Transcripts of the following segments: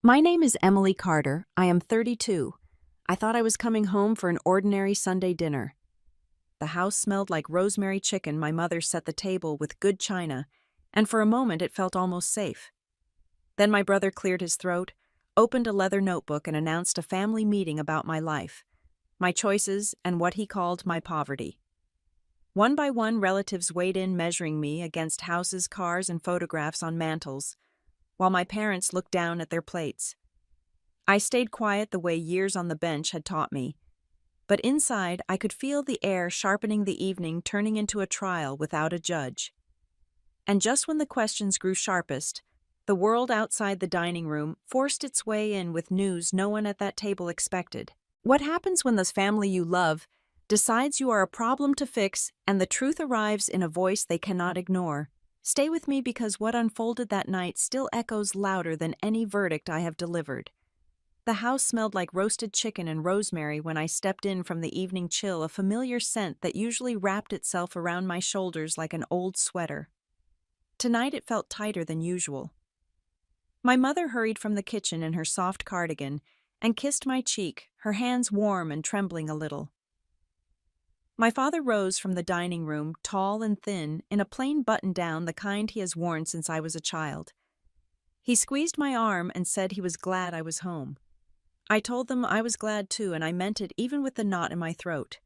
My name is Emily Carter. I am 32. I thought I was coming home for an ordinary Sunday dinner. The house smelled like rosemary chicken. My mother set the table with good china, and for a moment it felt almost safe. Then my brother cleared his throat, opened a leather notebook, and announced a family meeting about my life, my choices, and what he called my poverty. One by one, relatives weighed in, measuring me against houses, cars, and photographs on mantels, while my parents looked down at their plates. I stayed quiet the way years on the bench had taught me, but inside I could feel the air sharpening, the evening turning into a trial without a judge. And just when the questions grew sharpest, the world outside the dining room forced its way in with news no one at that table expected. What happens when the family you love decides you are a problem to fix and the truth arrives in a voice they cannot ignore? Stay with me, because what unfolded that night still echoes louder than any verdict I have delivered. The house smelled like roasted chicken and rosemary when I stepped in from the evening chill, a familiar scent that usually wrapped itself around my shoulders like an old sweater. Tonight it felt tighter than usual. My mother hurried from the kitchen in her soft cardigan and kissed my cheek, her hands warm and trembling a little. My father rose from the dining room, tall and thin, in a plain button-down, the kind he has worn since I was a child. He squeezed my arm and said he was glad I was home. I told them I was glad too, and I meant it even with the knot in my throat.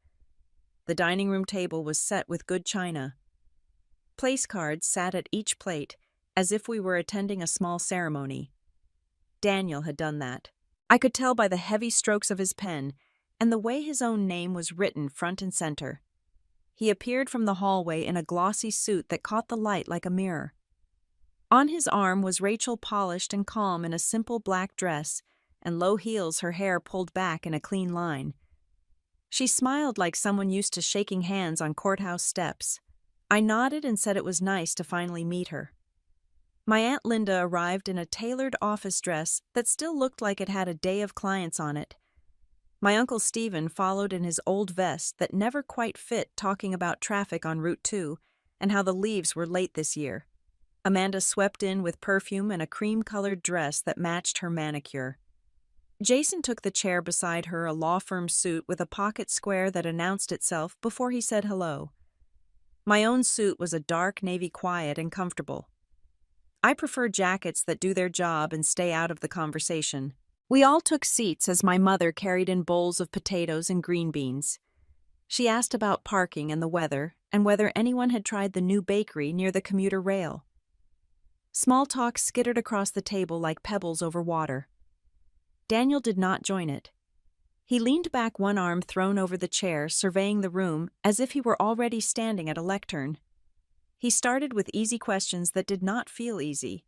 The dining room table was set with good china. Place cards sat at each plate, as if we were attending a small ceremony. Daniel had done that. I could tell by the heavy strokes of his pen, and the way his own name was written front and center. He appeared from the hallway in a glossy suit that caught the light like a mirror. On his arm was Rachel, polished and calm in a simple black dress and low heels, her hair pulled back in a clean line. She smiled like someone used to shaking hands on courthouse steps. I nodded and said it was nice to finally meet her. My Aunt Linda arrived in a tailored office dress that still looked like it had a day of clients on it. My Uncle Stephen followed in his old vest that never quite fit, talking about traffic on Route 2 and how the leaves were late this year. Amanda swept in with perfume and a cream-colored dress that matched her manicure. Jason took the chair beside her, a law firm suit with a pocket square that announced itself before he said hello. My own suit was a dark navy, quiet and comfortable. I prefer jackets that do their job and stay out of the conversation. We all took seats as my mother carried in bowls of potatoes and green beans. She asked about parking and the weather, and whether anyone had tried the new bakery near the commuter rail. Small talk skittered across the table like pebbles over water. Daniel did not join it. He leaned back, one arm thrown over the chair, surveying the room as if he were already standing at a lectern. He started with easy questions that did not feel easy.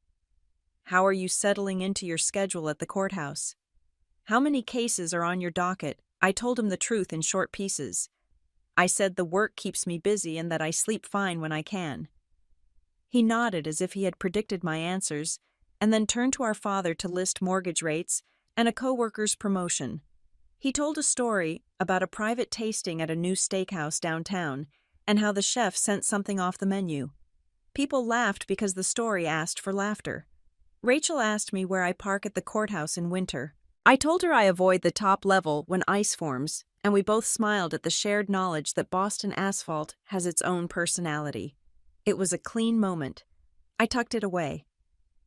How are you settling into your schedule at the courthouse? How many cases are on your docket? I told him the truth in short pieces. I said the work keeps me busy and that I sleep fine when I can. He nodded as if he had predicted my answers, and then turned to our father to list mortgage rates and a coworker's promotion. He told a story about a private tasting at a new steakhouse downtown and how the chef sent something off the menu. People laughed because the story asked for laughter. Rachel asked me where I park at the courthouse in winter. I told her I avoid the top level when ice forms, and we both smiled at the shared knowledge that Boston asphalt has its own personality. It was a clean moment. I tucked it away.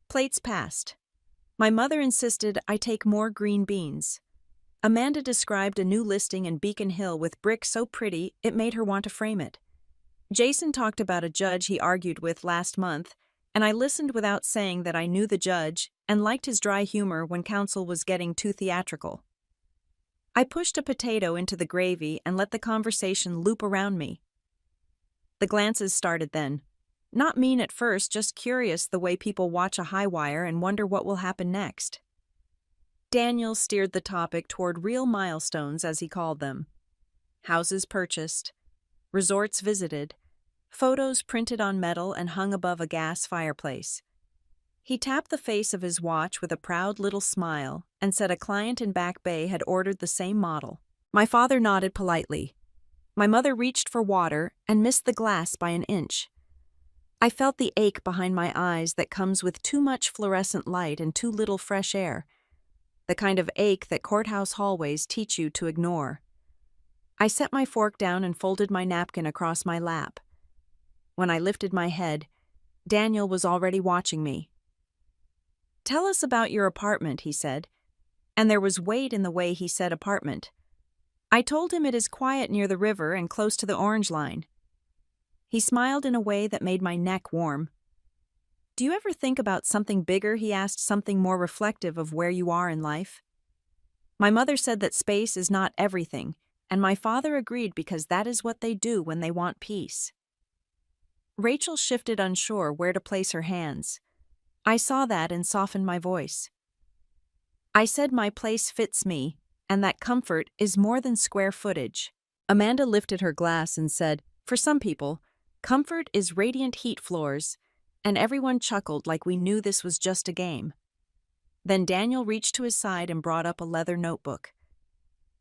Plates passed. My mother insisted I take more green beans. Amanda described a new listing in Beacon Hill with brick so pretty it made her want to frame it. Jason talked about a judge he argued with last month, and I listened without saying that I knew the judge and liked his dry humor when counsel was getting too theatrical. I pushed a potato into the gravy and let the conversation loop around me. The glances started then. Not mean at first, just curious, the way people watch a high wire and wonder what will happen next. Daniel steered the topic toward real milestones, as he called them. Houses purchased, resorts visited, photos printed on metal and hung above a gas fireplace. He tapped the face of his watch with a proud little smile and said a client in Back Bay had ordered the same model. My father nodded politely. My mother reached for water and missed the glass by an inch. I felt the ache behind my eyes that comes with too much fluorescent light and too little fresh air, the kind of ache that courthouse hallways teach you to ignore. I set my fork down and folded my napkin across my lap. When I lifted my head, Daniel was already watching me. "Tell us about your apartment," he said, and there was weight in the way he said apartment. I told him it is quiet near the river and close to the Orange Line. He smiled in a way that made my neck warm. "Do you ever think about something bigger?" he asked, something more reflective of where you are in life. My mother said that space is not everything, and my father agreed because that is what they do when they want peace. Rachel shifted, unsure where to place her hands. I saw that and softened my voice. I said my place fits me, and that comfort is more than square footage. Amanda lifted her glass and said, "For some people, comfort is radiant heat floors," and everyone chuckled like we knew this was just a game. Then Daniel reached to his side and brought up a leather notebook.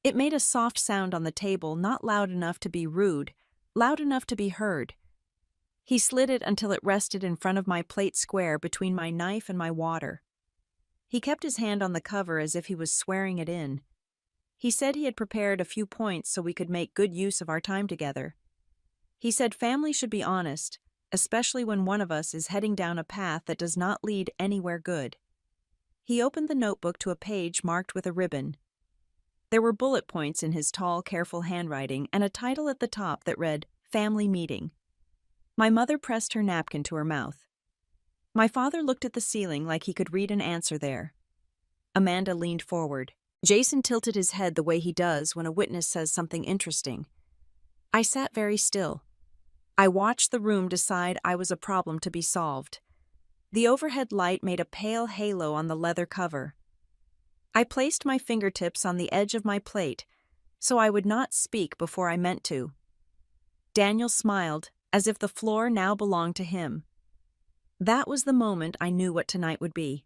It made a soft sound on the table, not loud enough to be rude, loud enough to be heard. He slid it until it rested in front of my plate square between my knife and my water. He kept his hand on the cover as if he was swearing it in. He said he had prepared a few points so we could make good use of our time together. He said family should be honest, especially when one of us is heading down a path that does not lead anywhere good. He opened the notebook to a page marked with a ribbon. There were bullet points in his tall, careful handwriting and a title at the top that read, "Family Meeting." My mother pressed her napkin to her mouth. My father looked at the ceiling like he could read an answer there. Amanda leaned forward. Jason tilted his head the way he does when a witness says something interesting. I sat very still. I watched the room decide I was a problem to be solved. The overhead light made a pale halo on the leather cover. I placed my fingertips on the edge of my plate, so I would not speak before I meant to. Daniel smiled, as if the floor now belonged to him. That was the moment I knew what tonight would be.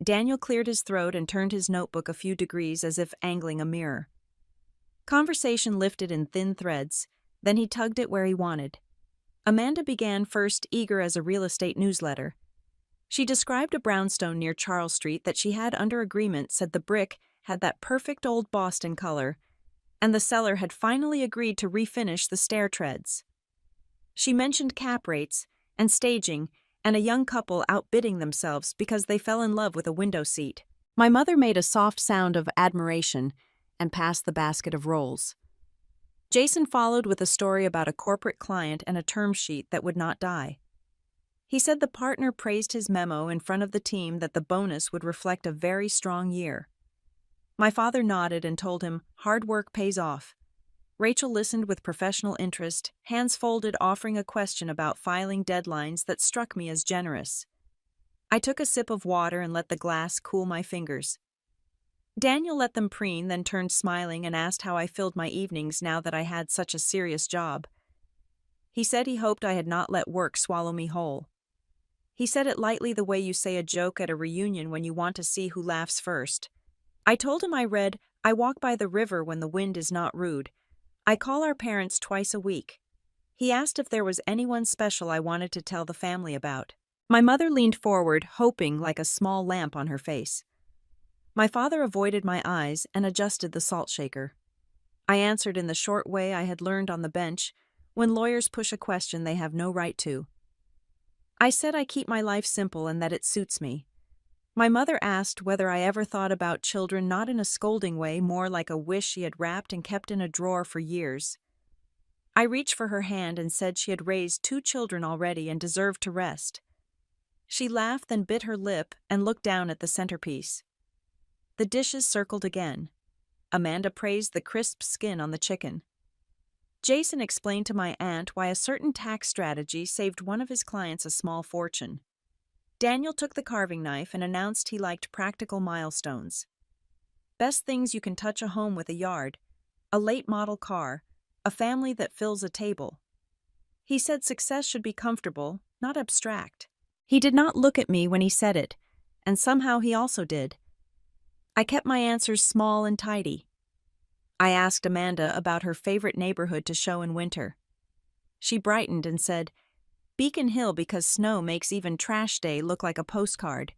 Daniel cleared his throat and turned his notebook a few degrees as if angling a mirror. Conversation lifted in thin threads, then he tugged it where he wanted. Amanda began first, eager as a real estate newsletter. She described a brownstone near Charles Street that she had under agreement, said the brick had that perfect old Boston color, and the seller had finally agreed to refinish the stair treads. She mentioned cap rates and staging and a young couple outbidding themselves because they fell in love with a window seat. My mother made a soft sound of admiration and passed the basket of rolls. Jason followed with a story about a corporate client and a term sheet that would not die. He said the partner praised his memo in front of the team that the bonus would reflect a very strong year. My father nodded and told him hard work pays off. Rachel listened with professional interest, hands folded, offering a question about filing deadlines that struck me as generous. I took a sip of water and let the glass cool my fingers. Daniel let them preen, then turned smiling and asked how I filled my evenings now that I had such a serious job. He said he hoped I had not let work swallow me whole. He said it lightly, the way you say a joke at a reunion when you want to see who laughs first. I told him I read, "I walk by the river when the wind is not rude. I call our parents twice a week." He asked if there was anyone special I wanted to tell the family about. My mother leaned forward, hoping like a small lamp on her face. My father avoided my eyes and adjusted the salt shaker. I answered in the short way I had learned on the bench, when lawyers push a question they have no right to. I said I keep my life simple and that it suits me. My mother asked whether I ever thought about children, not in a scolding way, more like a wish she had wrapped and kept in a drawer for years. I reached for her hand and said she had raised 2 children already and deserved to rest. She laughed, then bit her lip and looked down at the centerpiece. The dishes circled again. Amanda praised the crisp skin on the chicken. Jason explained to my aunt why a certain tax strategy saved one of his clients a small fortune. Daniel took the carving knife and announced he liked practical milestones. Best things you can touch: a home with a yard, a late model car, a family that fills a table. He said success should be comfortable, not abstract. He did not look at me when he said it, and somehow he also did. I kept my answers small and tidy. I asked Amanda about her favorite neighborhood to show in winter. She brightened and said, "Beacon Hill, because snow makes even trash day look like a postcard."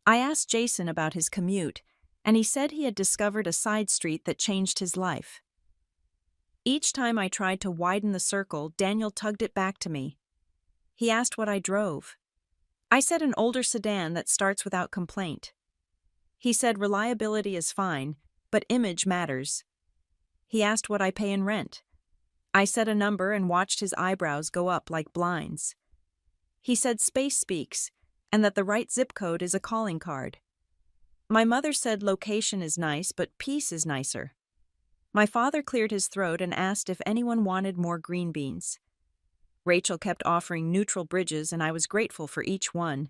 I asked Jason about his commute, and he said he had discovered a side street that changed his life. Each time I tried to widen the circle, Daniel tugged it back to me. He asked what I drove. I said an older sedan that starts without complaint. He said reliability is fine, but image matters. He asked what I pay in rent. I said a number and watched his eyebrows go up like blinds. He said space speaks, and that the right zip code is a calling card. My mother said location is nice, but peace is nicer. My father cleared his throat and asked if anyone wanted more green beans. Rachel kept offering neutral bridges, and I was grateful for each one.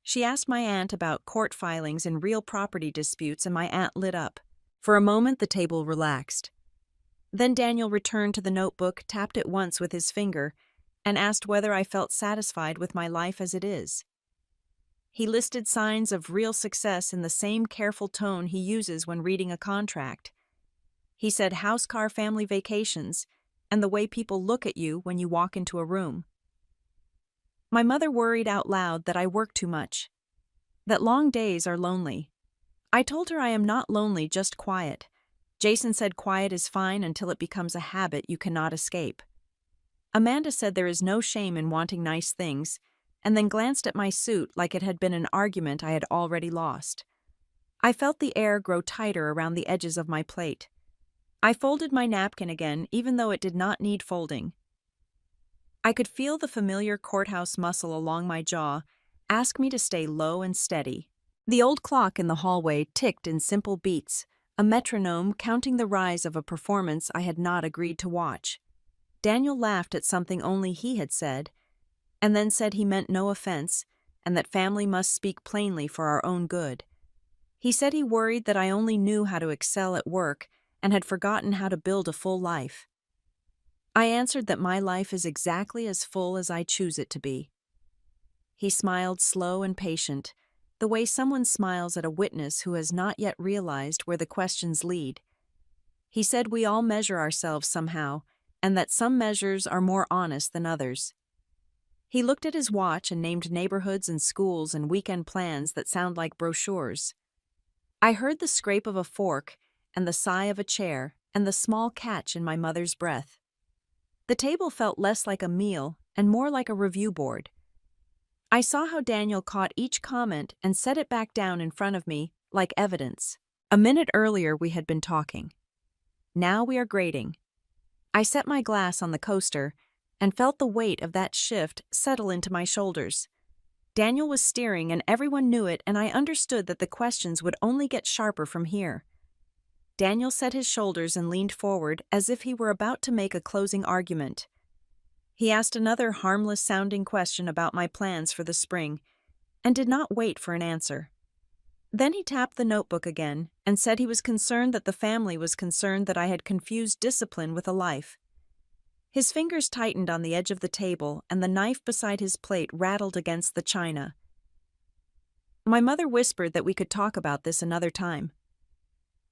She asked my aunt about court filings and real property disputes, and my aunt lit up. For a moment, the table relaxed. Then Daniel returned to the notebook, tapped it once with his finger, and asked whether I felt satisfied with my life as it is. He listed signs of real success in the same careful tone he uses when reading a contract. He said house, car, family vacations, and the way people look at you when you walk into a room. My mother worried out loud that I work too much, that long days are lonely. I told her I am not lonely, just quiet. Jason said quiet is fine until it becomes a habit you cannot escape. Amanda said there is no shame in wanting nice things, and then glanced at my suit like it had been an argument I had already lost. I felt the air grow tighter around the edges of my plate. I folded my napkin again, even though it did not need folding. I could feel the familiar courthouse muscle along my jaw ask me to stay low and steady. The old clock in the hallway ticked in simple beats, a metronome counting the rise of a performance I had not agreed to watch. Daniel laughed at something only he had said, and then said he meant no offense, and that family must speak plainly for our own good. He said he worried that I only knew how to excel at work and had forgotten how to build a full life. I answered that my life is exactly as full as I choose it to be. He smiled, slow and patient, the way someone smiles at a witness who has not yet realized where the questions lead. He said we all measure ourselves somehow, and that some measures are more honest than others. He looked at his watch and named neighborhoods and schools and weekend plans that sound like brochures. I heard the scrape of a fork and the sigh of a chair and the small catch in my mother's breath. The table felt less like a meal and more like a review board. I saw how Daniel caught each comment and set it back down in front of me, like evidence. A minute earlier we had been talking. Now we are grading. I set my glass on the coaster and felt the weight of that shift settle into my shoulders. Daniel was steering and everyone knew it, and I understood that the questions would only get sharper from here. Daniel set his shoulders and leaned forward as if he were about to make a closing argument. He asked another harmless-sounding question about my plans for the spring, and did not wait for an answer. Then he tapped the notebook again and said he was concerned that the family was concerned that I had confused discipline with a life. His fingers tightened on the edge of the table, and the knife beside his plate rattled against the china. My mother whispered that we could talk about this another time.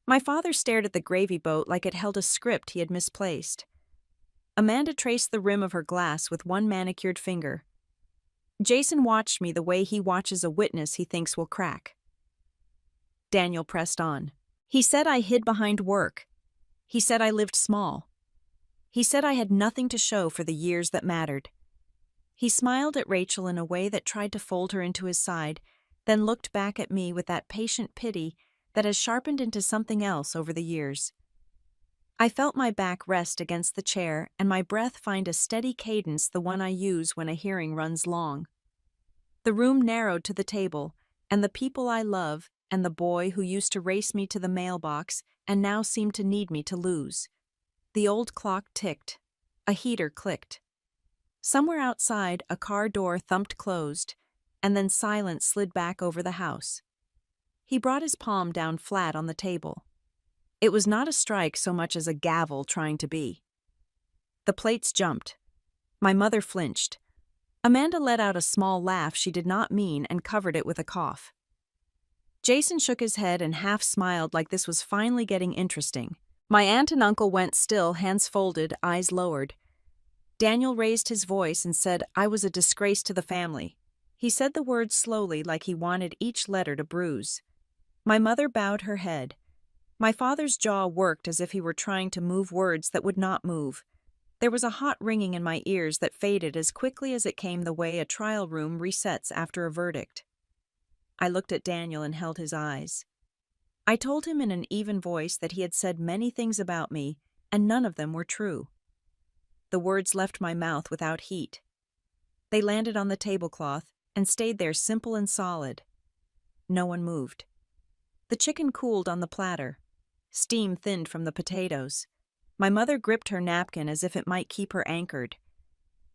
My father stared at the gravy boat like it held a script he had misplaced. Amanda traced the rim of her glass with one manicured finger. Jason watched me the way he watches a witness he thinks will crack. Daniel pressed on. He said I hid behind work. He said I lived small. He said I had nothing to show for the years that mattered. He smiled at Rachel in a way that tried to fold her into his side, then looked back at me with that patient pity that has sharpened into something else over the years. I felt my back rest against the chair and my breath find a steady cadence, the one I use when a hearing runs long. The room narrowed to the table, and the people I love, and the boy who used to race me to the mailbox and now seemed to need me to lose. The old clock ticked. A heater clicked. Somewhere outside, a car door thumped closed, and then silence slid back over the house. He brought his palm down flat on the table. It was not a strike so much as a gavel trying to be. The plates jumped. My mother flinched. Amanda let out a small laugh she did not mean and covered it with a cough. Jason shook his head and half smiled like this was finally getting interesting. My aunt and uncle went still, hands folded, eyes lowered. Daniel raised his voice and said I was a disgrace to the family. He said the words slowly like he wanted each letter to bruise. My mother bowed her head. My father's jaw worked as if he were trying to move words that would not move. There was a hot ringing in my ears that faded as quickly as it came the way a trial room resets after a verdict. I looked at Daniel and held his eyes. I told him in an even voice that he had said many things about me, and none of them were true. The words left my mouth without heat. They landed on the tablecloth and stayed there simple and solid. No one moved. The chicken cooled on the platter. Steam thinned from the potatoes. My mother gripped her napkin as if it might keep her anchored.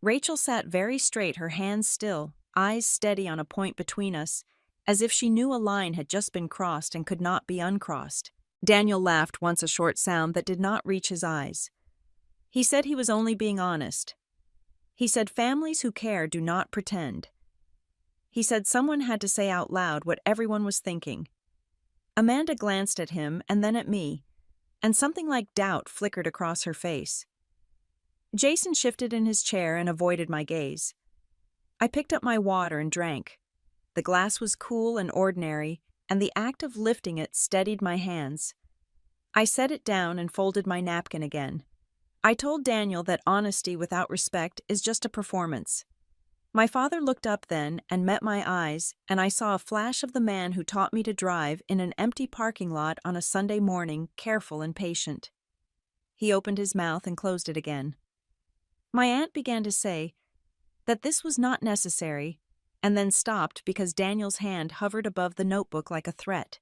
Rachel sat very straight, her hands still, eyes steady on a point between us, as if she knew a line had just been crossed and could not be uncrossed. Daniel laughed once, a short sound that did not reach his eyes. He said he was only being honest. He said families who care do not pretend. He said someone had to say out loud what everyone was thinking. Amanda glanced at him and then at me, and something like doubt flickered across her face. Jason shifted in his chair and avoided my gaze. I picked up my water and drank. The glass was cool and ordinary, and the act of lifting it steadied my hands. I set it down and folded my napkin again. I told Daniel that honesty without respect is just a performance. My father looked up then and met my eyes, and I saw a flash of the man who taught me to drive in an empty parking lot on a Sunday morning, careful and patient. He opened his mouth and closed it again. My aunt began to say that this was not necessary, and then stopped because Daniel's hand hovered above the notebook like a threat.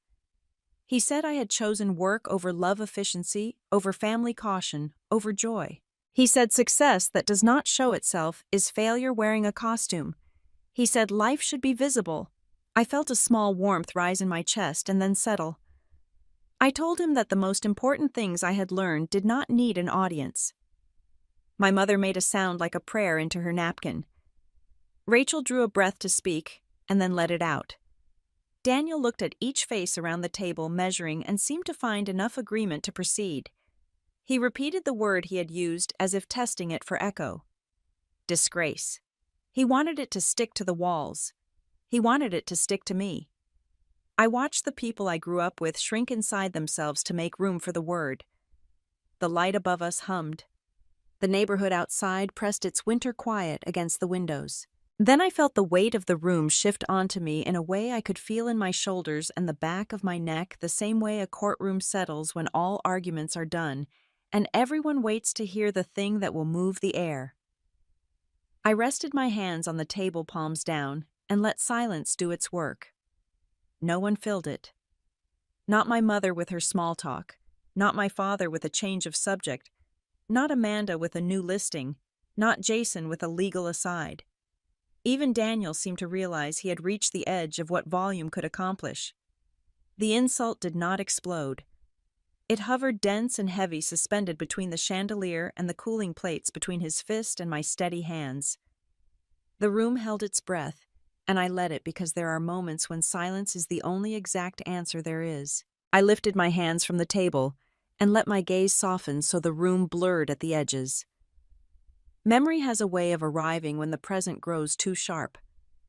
He said I had chosen work over love, efficiency, over family caution, over joy. He said success that does not show itself is failure wearing a costume. He said life should be visible. I felt a small warmth rise in my chest and then settle. I told him that the most important things I had learned did not need an audience. My mother made a sound like a prayer into her napkin. Rachel drew a breath to speak and then let it out. Daniel looked at each face around the table, measuring, and seemed to find enough agreement to proceed. He repeated the word he had used as if testing it for echo. Disgrace. He wanted it to stick to the walls. He wanted it to stick to me. I watched the people I grew up with shrink inside themselves to make room for the word. The light above us hummed. The neighborhood outside pressed its winter quiet against the windows. Then I felt the weight of the room shift onto me in a way I could feel in my shoulders and the back of my neck, the same way a courtroom settles when all arguments are done, and everyone waits to hear the thing that will move the air. I rested my hands on the table, palms down, and let silence do its work. No one filled it. Not my mother with her small talk, not my father with a change of subject, not Amanda with a new listing, not Jason with a legal aside. Even Daniel seemed to realize he had reached the edge of what volume could accomplish. The insult did not explode. It hovered dense and heavy, suspended between the chandelier and the cooling plates between his fist and my steady hands. The room held its breath, and I let it because there are moments when silence is the only exact answer there is. I lifted my hands from the table and let my gaze soften so the room blurred at the edges. Memory has a way of arriving when the present grows too sharp.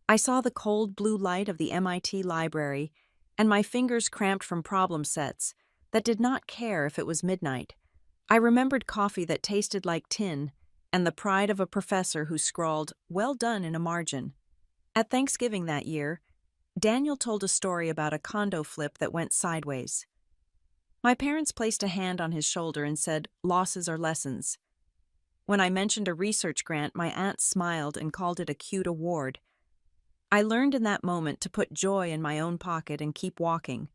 I saw the cold blue light of the MIT library, and my fingers cramped from problem sets that did not care if it was midnight. I remembered coffee that tasted like tin, and the pride of a professor who scrawled, "Well done," in a margin. At Thanksgiving that year, Daniel told a story about a condo flip that went sideways. My parents placed a hand on his shoulder and said, "Losses are lessons." When I mentioned a research grant, my aunt smiled and called it a cute award. I learned in that moment to put joy in my own pocket and keep walking.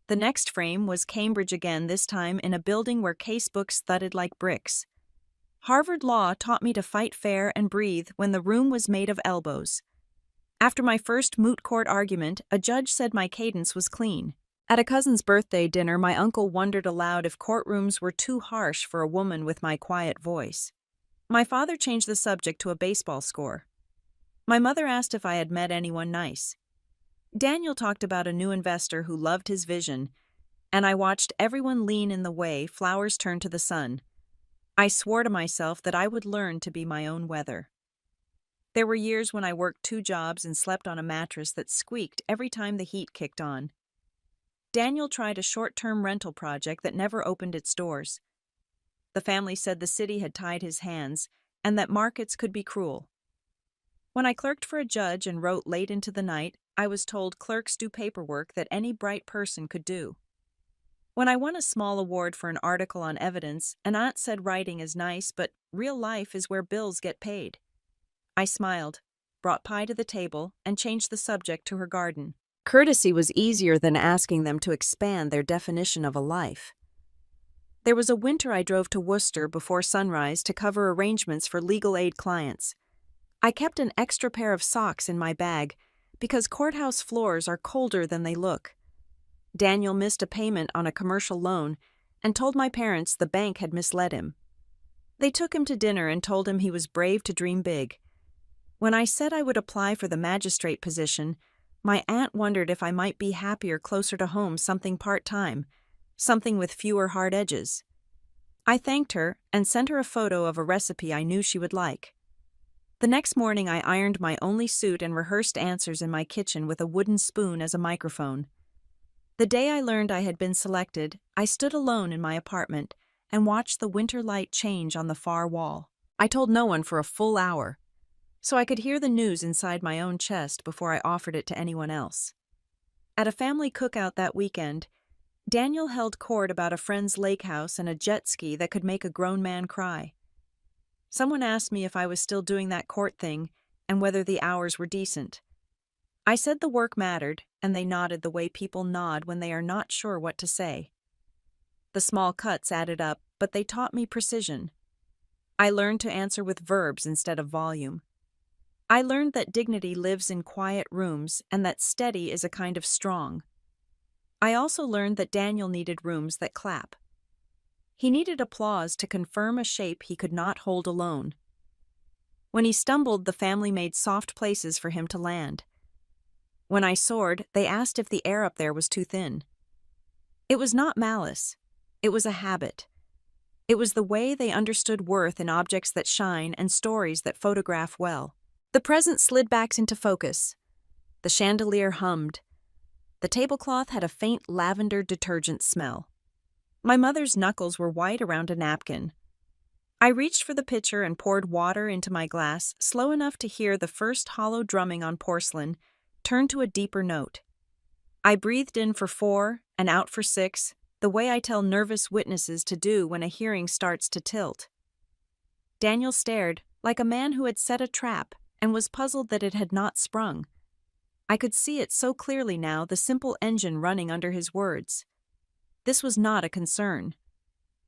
The next frame was Cambridge again, this time in a building where casebooks thudded like bricks. Harvard Law taught me to fight fair and breathe when the room was made of elbows. After my first moot court argument, a judge said my cadence was clean. At a cousin's birthday dinner, my uncle wondered aloud if courtrooms were too harsh for a woman with my quiet voice. My father changed the subject to a baseball score. My mother asked if I had met anyone nice. Daniel talked about a new investor who loved his vision, and I watched everyone lean in the way flowers turned to the sun. I swore to myself that I would learn to be my own weather. There were years when I worked 2 jobs and slept on a mattress that squeaked every time the heat kicked on. Daniel tried a short-term rental project that never opened its doors. The family said the city had tied his hands and that markets could be cruel. When I clerked for a judge and wrote late into the night, I was told clerks do paperwork that any bright person could do. When I won a small award for an article on evidence, an aunt said writing is nice, but real life is where bills get paid. I smiled, brought pie to the table, and changed the subject to her garden. Courtesy was easier than asking them to expand their definition of a life. There was a winter I drove to Worcester before sunrise to cover arrangements for legal aid clients. I kept an extra pair of socks in my bag because courthouse floors are colder than they look. Daniel missed a payment on a commercial loan and told my parents the bank had misled him. They took him to dinner and told him he was brave to dream big. When I said I would apply for the magistrate position, my aunt wondered if I might be happier closer to home, something part-time, something with fewer hard edges. I thanked her and sent her a photo of a recipe I knew she would like. The next morning I ironed my only suit and rehearsed answers in my kitchen with a wooden spoon as a microphone. The day I learned I had been selected, I stood alone in my apartment and watched the winter light change on the far wall. I told no one for a full hour, so I could hear the news inside my own chest before I offered it to anyone else. At a family cookout that weekend, Daniel held court about a friend's lake house and a jet ski that could make a grown man cry. Someone asked me if I was still doing that court thing and whether the hours were decent. I said the work mattered, and they nodded the way people nod when they are not sure what to say. The small cuts added up, but they taught me precision. I learned to answer with verbs instead of volume. I learned that dignity lives in quiet rooms and that steady is a kind of strong. I also learned that Daniel needed rooms that clap. He needed applause to confirm a shape he could not hold alone. When he stumbled, the family made soft places for him to land. When I soared, they asked if the air up there was too thin. It was not malice. It was a habit. It was the way they understood worth in objects that shine and stories that photograph well. The present slid back into focus. The chandelier hummed. The tablecloth had a faint lavender detergent smell. My mother's knuckles were white around a napkin. I reached for the pitcher and poured water into my glass, slow enough to hear the first hollow drumming on porcelain turn to a deeper note. I breathed in for 4 and out for 6, the way I tell nervous witnesses to do when a hearing starts to tilt. Daniel stared, like a man who had set a trap and was puzzled that it had not sprung. I could see it so clearly now, the simple engine running under his words. This was not a concern.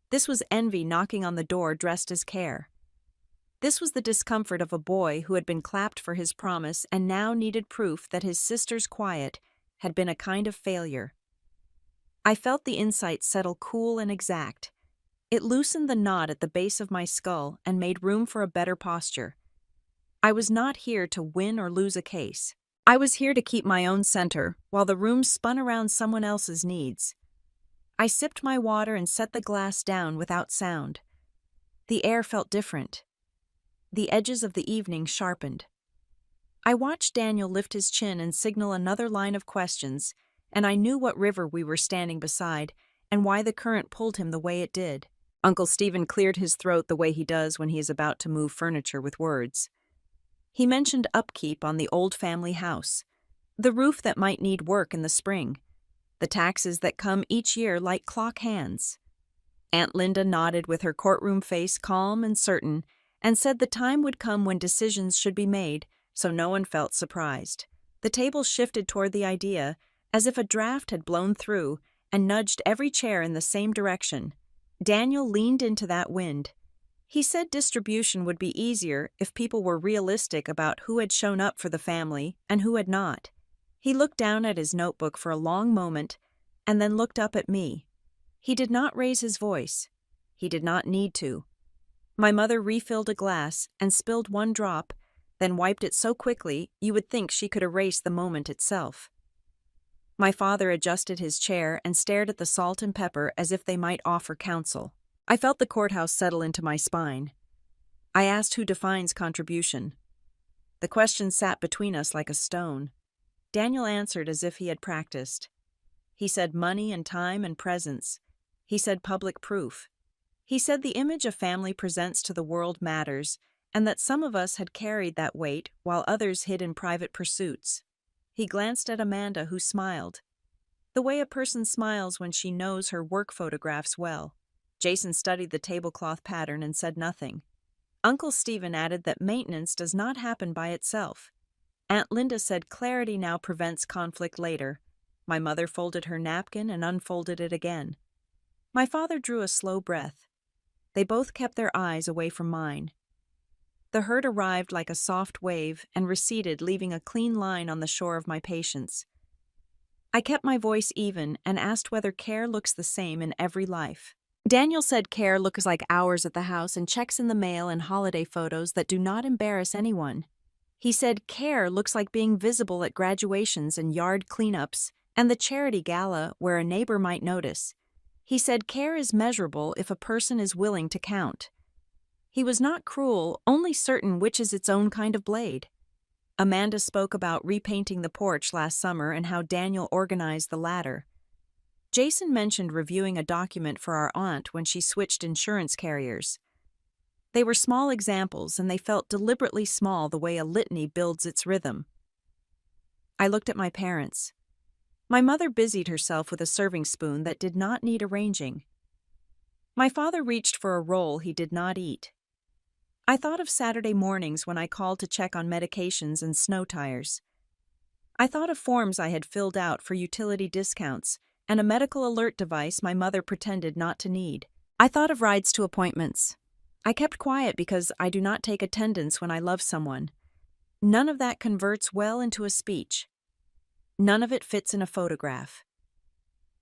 This was envy knocking on the door dressed as care. This was the discomfort of a boy who had been clapped for his promise and now needed proof that his sister's quiet had been a kind of failure. I felt the insight settle cool and exact. It loosened the knot at the base of my skull and made room for a better posture. I was not here to win or lose a case. I was here to keep my own center while the room spun around someone else's needs. I sipped my water and set the glass down without sound. The air felt different. The edges of the evening sharpened. I watched Daniel lift his chin and signal another line of questions, and I knew what river we were standing beside and why the current pulled him the way it did. Uncle Stephen cleared his throat the way he does when he is about to move furniture with words. He mentioned upkeep on the old family house, the roof that might need work in the spring, the taxes that come each year like clock hands. Aunt Linda nodded with her courtroom face calm and certain, and said the time would come when decisions should be made, so no one felt surprised. The table shifted toward the idea, as if a draft had blown through and nudged every chair in the same direction. Daniel leaned into that wind. He said distribution would be easier if people were realistic about who had shown up for the family and who had not. He looked down at his notebook for a long moment and then looked up at me. He did not raise his voice. He did not need to. My mother refilled a glass and spilled one drop, then wiped it so quickly you would think she could erase the moment itself. My father adjusted his chair and stared at the salt and pepper as if they might offer counsel. I felt the courthouse settle into my spine. I asked who defines contribution. The question sat between us like a stone. Daniel answered as if he had practiced. He said money and time and presence. He said public proof. He said the image a family presents to the world matters, and that some of us had carried that weight while others hid in private pursuits. He glanced at Amanda, who smiled, the way a person smiles when she knows her work photographs well. Jason studied the tablecloth pattern and said nothing. Uncle Stephen added that maintenance does not happen by itself. Aunt Linda said clarity now prevents conflict later. My mother folded her napkin and unfolded it again. My father drew a slow breath. They both kept their eyes away from mine. The hurt arrived like a soft wave and receded, leaving a clean line on the shore of my patience. I kept my voice even and asked whether care looks the same in every life. Daniel said care looks like hours at the house and checks in the mail and holiday photos that do not embarrass anyone. He said care looks like being visible at graduations and yard cleanups and the charity gala where a neighbor might notice. He said care is measurable if a person is willing to count. He was not cruel, only certain which is its own kind of blade. Amanda spoke about repainting the porch last summer and how Daniel organized the latter. Jason mentioned reviewing a document for our aunt when she switched insurance carriers. They were small examples, and they felt deliberately small the way a litany builds its rhythm. I looked at my parents. My mother busied herself with a serving spoon that did not need arranging. My father reached for a roll he did not eat. I thought of Saturday mornings when I called to check on medications and snow tires. I thought of forms I had filled out for utility discounts and a medical alert device my mother pretended not to need. I thought of rides to appointments. I kept quiet because I do not take attendance when I love someone. None of that converts well into a speech. None of it fits in a photograph.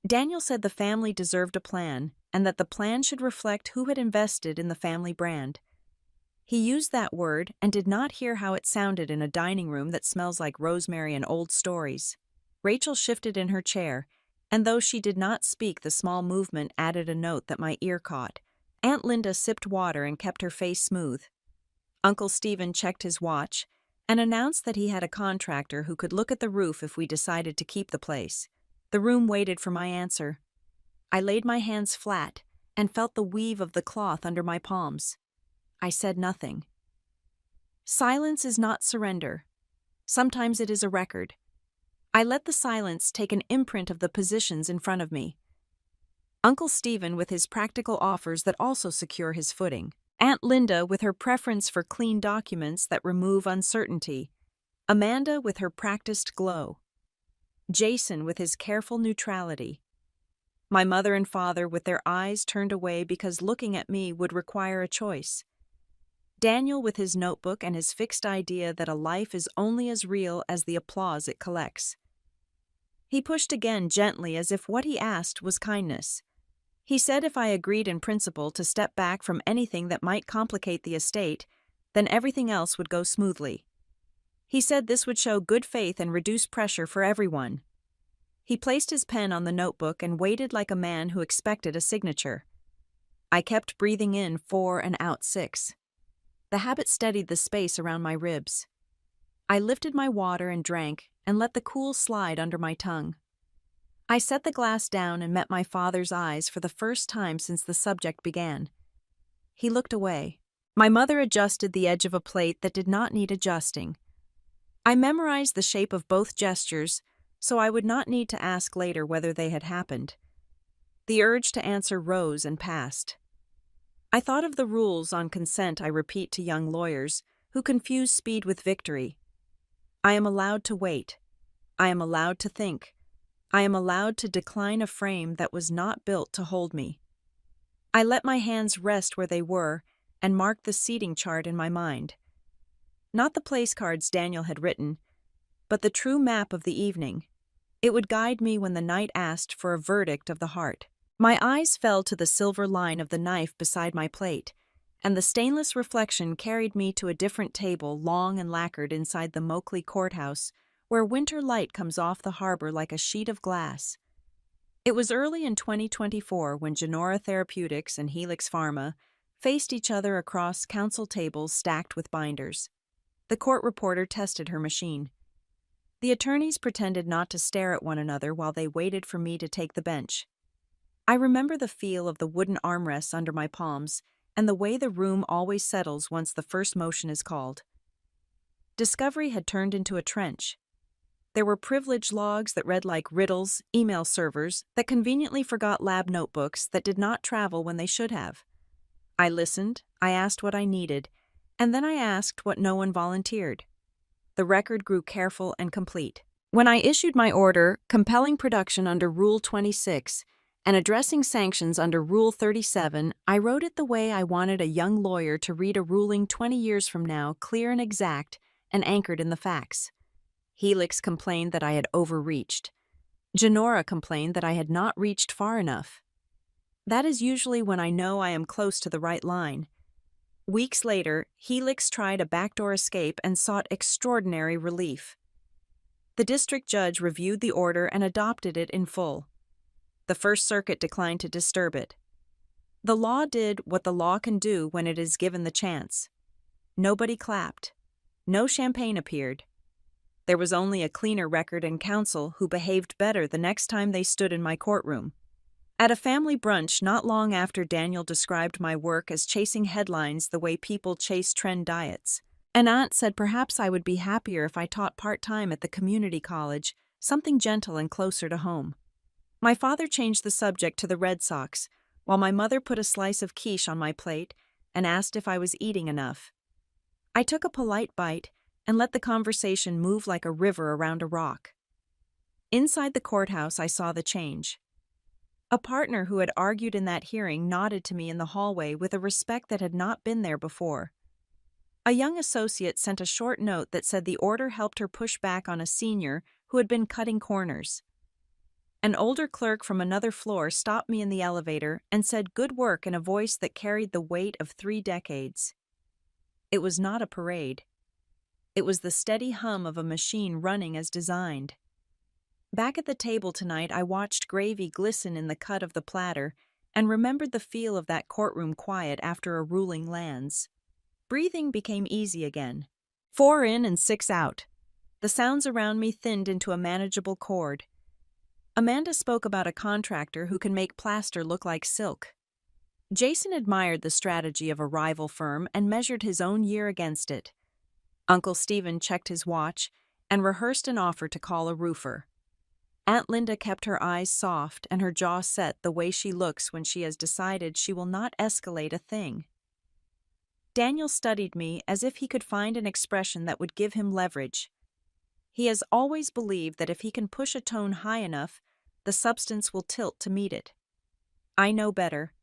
Daniel said the family deserved a plan and that the plan should reflect who had invested in the family brand. He used that word and did not hear how it sounded in a dining room that smells like rosemary and old stories. Rachel shifted in her chair, and though she did not speak, the small movement added a note that my ear caught. Aunt Linda sipped water and kept her face smooth. Uncle Stephen checked his watch and announced that he had a contractor who could look at the roof if we decided to keep the place. The room waited for my answer. I laid my hands flat and felt the weave of the cloth under my palms. I said nothing. Silence is not surrender. Sometimes it is a record. I let the silence take an imprint of the positions in front of me. Uncle Stephen with his practical offers that also secure his footing. Aunt Linda with her preference for clean documents that remove uncertainty. Amanda with her practiced glow. Jason with his careful neutrality. My mother and father with their eyes turned away because looking at me would require a choice. Daniel with his notebook and his fixed idea that a life is only as real as the applause it collects. He pushed again gently as if what he asked was kindness. He said if I agreed in principle to step back from anything that might complicate the estate, then everything else would go smoothly. He said this would show good faith and reduce pressure for everyone. He placed his pen on the notebook and waited like a man who expected a signature. I kept breathing in 4 and out 6. The habit steadied the space around my ribs. I lifted my water and drank and let the cool slide under my tongue. I set the glass down and met my father's eyes for the first time since the subject began. He looked away. My mother adjusted the edge of a plate that did not need adjusting. I memorized the shape of both gestures, so I would not need to ask later whether they had happened. The urge to answer rose and passed. I thought of the rules on consent I repeat to young lawyers who confuse speed with victory. I am allowed to wait. I am allowed to think. I am allowed to decline a frame that was not built to hold me. I let my hands rest where they were and marked the seating chart in my mind. Not the place cards Daniel had written, but the true map of the evening. It would guide me when the night asked for a verdict of the heart. My eyes fell to the silver line of the knife beside my plate, and the stainless reflection carried me to a different table long and lacquered inside the Moakley Courthouse, where winter light comes off the harbor like a sheet of glass. It was early in 2024 when Genora Therapeutics and Helix Pharma faced each other across counsel tables stacked with binders. The court reporter tested her machine. The attorneys pretended not to stare at one another while they waited for me to take the bench. I remember the feel of the wooden armrests under my palms and the way the room always settles once the first motion is called. Discovery had turned into a trench. There were privilege logs that read like riddles, email servers that conveniently forgot lab notebooks that did not travel when they should have. I listened, I asked what I needed, and then I asked what no one volunteered. The record grew careful and complete. When I issued my order, compelling production under Rule 26 and addressing sanctions under Rule 37, I wrote it the way I wanted a young lawyer to read a ruling 20 years from now, clear and exact, and anchored in the facts. Helix complained that I had overreached. Genora complained that I had not reached far enough. That is usually when I know I am close to the right line. Weeks later, Helix tried a backdoor escape and sought extraordinary relief. The district judge reviewed the order and adopted it in full. The First Circuit declined to disturb it. The law did what the law can do when it is given the chance. Nobody clapped. No champagne appeared. There was only a cleaner record and counsel who behaved better the next time they stood in my courtroom. At a family brunch not long after Daniel described my work as chasing headlines the way people chase trend diets, an aunt said perhaps I would be happier if I taught part-time at the community college, something gentle and closer to home. My father changed the subject to the Red Sox, while my mother put a slice of quiche on my plate and asked if I was eating enough. I took a polite bite and let the conversation move like a river around a rock. Inside the courthouse, I saw the change. A partner who had argued in that hearing nodded to me in the hallway with a respect that had not been there before. A young associate sent a short note that said the order helped her push back on a senior who had been cutting corners. An older clerk from another floor stopped me in the elevator and said good work in a voice that carried the weight of 3 decades. It was not a parade. It was the steady hum of a machine running as designed. Back at the table tonight, I watched gravy glisten in the cut of the platter and remembered the feel of that courtroom quiet after a ruling lands. Breathing became easy again. 4 in and 6 out. The sounds around me thinned into a manageable chord. Amanda spoke about a contractor who can make plaster look like silk. Jason admired the strategy of a rival firm and measured his own year against it. Uncle Stephen checked his watch and rehearsed an offer to call a roofer. Aunt Linda kept her eyes soft and her jaw set the way she looks when she has decided she will not escalate a thing. Daniel studied me as if he could find an expression that would give him leverage. He has always believed that if he can push a tone high enough, the substance will tilt to meet it. I know better.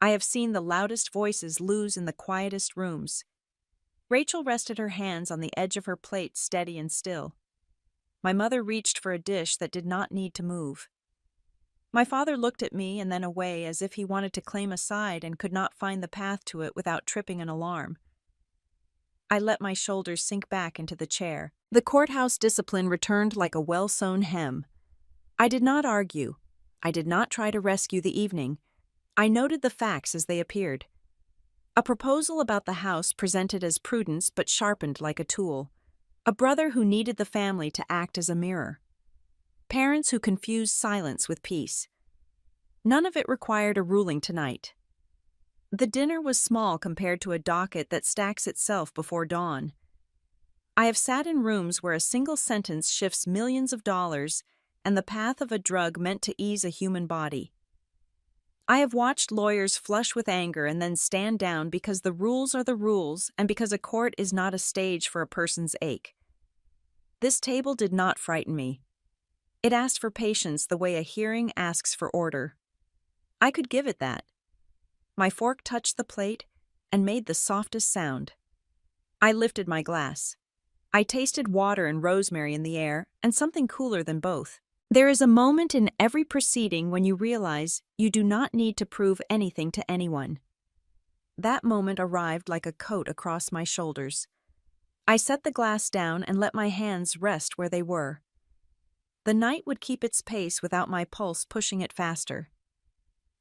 I have seen the loudest voices lose in the quietest rooms. Rachel rested her hands on the edge of her plate, steady and still. My mother reached for a dish that did not need to move. My father looked at me and then away as if he wanted to claim a side and could not find the path to it without tripping an alarm. I let my shoulders sink back into the chair. The courthouse discipline returned like a well-sewn hem. I did not argue. I did not try to rescue the evening. I noted the facts as they appeared. A proposal about the house presented as prudence but sharpened like a tool. A brother who needed the family to act as a mirror. Parents who confused silence with peace. None of it required a ruling tonight. The dinner was small compared to a docket that stacks itself before dawn. I have sat in rooms where a single sentence shifts millions of dollars and the path of a drug meant to ease a human body. I have watched lawyers flush with anger and then stand down because the rules are the rules and because a court is not a stage for a person's ache. This table did not frighten me. It asked for patience the way a hearing asks for order. I could give it that. My fork touched the plate and made the softest sound. I lifted my glass. I tasted water and rosemary in the air and something cooler than both. There is a moment in every proceeding when you realize you do not need to prove anything to anyone. That moment arrived like a coat across my shoulders. I set the glass down and let my hands rest where they were. The night would keep its pace without my pulse pushing it faster.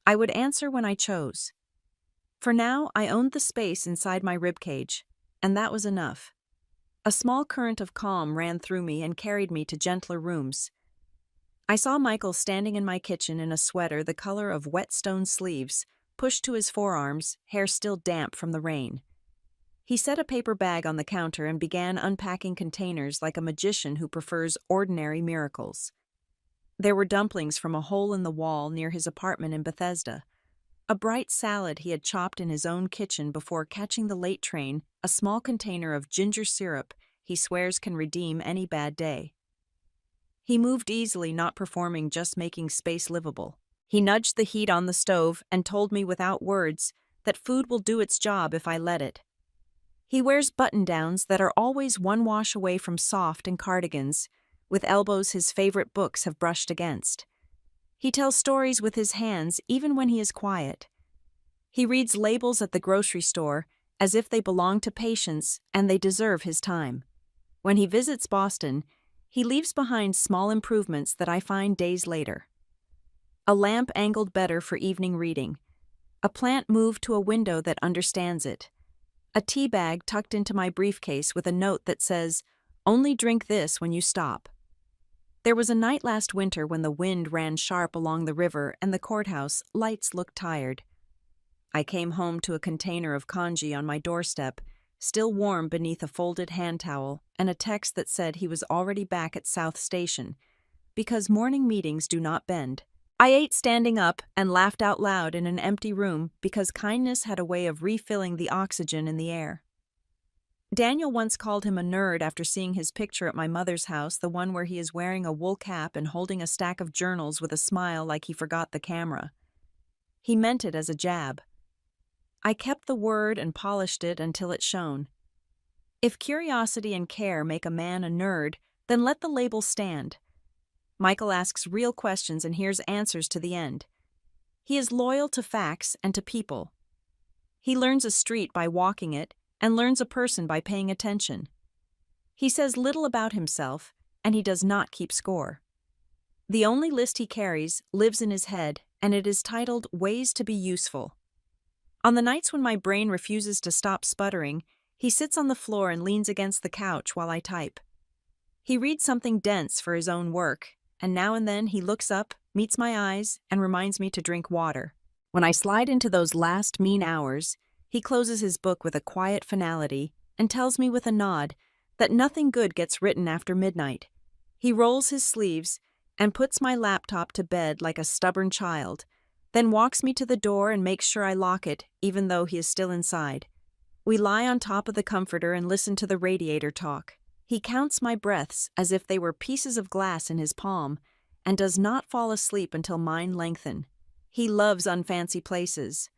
I would answer when I chose. For now, I owned the space inside my ribcage, and that was enough. A small current of calm ran through me and carried me to gentler rooms. I saw Michael standing in my kitchen in a sweater the color of wet stone sleeves, pushed to his forearms, hair still damp from the rain. He set a paper bag on the counter and began unpacking containers like a magician who prefers ordinary miracles. There were dumplings from a hole in the wall near his apartment in Bethesda, a bright salad he had chopped in his own kitchen before catching the late train, a small container of ginger syrup he swears can redeem any bad day. He moved easily, not performing, just making space livable. He nudged the heat on the stove and told me without words that food will do its job if I let it. He wears button-downs that are always one wash away from soft and cardigans, with elbows his favorite books have brushed against. He tells stories with his hands even when he is quiet. He reads labels at the grocery store as if they belong to patients and they deserve his time. When he visits Boston, he leaves behind small improvements that I find days later. A lamp angled better for evening reading. A plant moved to a window that understands it. A tea bag tucked into my briefcase with a note that says, "Only drink this when you stop." There was a night last winter when the wind ran sharp along the river and the courthouse lights looked tired. I came home to a container of congee on my doorstep, still warm beneath a folded hand towel, and a text that said he was already back at South Station, because morning meetings do not bend. I ate standing up and laughed out loud in an empty room because kindness had a way of refilling the oxygen in the air. Daniel once called him a nerd after seeing his picture at my mother's house, the one where he is wearing a wool cap and holding a stack of journals with a smile like he forgot the camera. He meant it as a jab. I kept the word and polished it until it shone. If curiosity and care make a man a nerd, then let the label stand. Michael asks real questions and hears answers to the end. He is loyal to facts and to people. He learns a street by walking it and learns a person by paying attention. He says little about himself, and he does not keep score. The only list he carries lives in his head, and it is titled Ways to be Useful. On the nights when my brain refuses to stop sputtering, he sits on the floor and leans against the couch while I type. He reads something dense for his own work, and now and then he looks up, meets my eyes, and reminds me to drink water. When I slide into those last mean hours, he closes his book with a quiet finality and tells me with a nod that nothing good gets written after midnight. He rolls his sleeves and puts my laptop to bed like a stubborn child, then walks me to the door and makes sure I lock it, even though he is still inside. We lie on top of the comforter and listen to the radiator talk. He counts my breaths as if they were pieces of glass in his palm and does not fall asleep until mine lengthen. He loves unfancy places.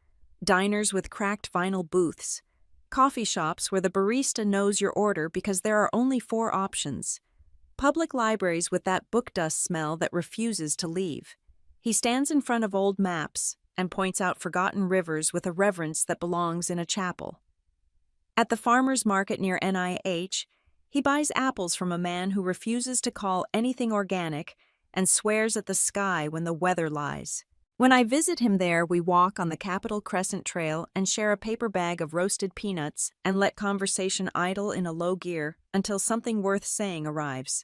Diners with cracked vinyl booths. Coffee shops where the barista knows your order because there are only 4 options. Public libraries with that book dust smell that refuses to leave. He stands in front of old maps and points out forgotten rivers with a reverence that belongs in a chapel. At the farmer's market near NIH, he buys apples from a man who refuses to call anything organic and swears at the sky when the weather lies. When I visit him there, we walk on the Capitol Crescent Trail and share a paper bag of roasted peanuts and let conversation idle in a low gear until something worth saying arrives.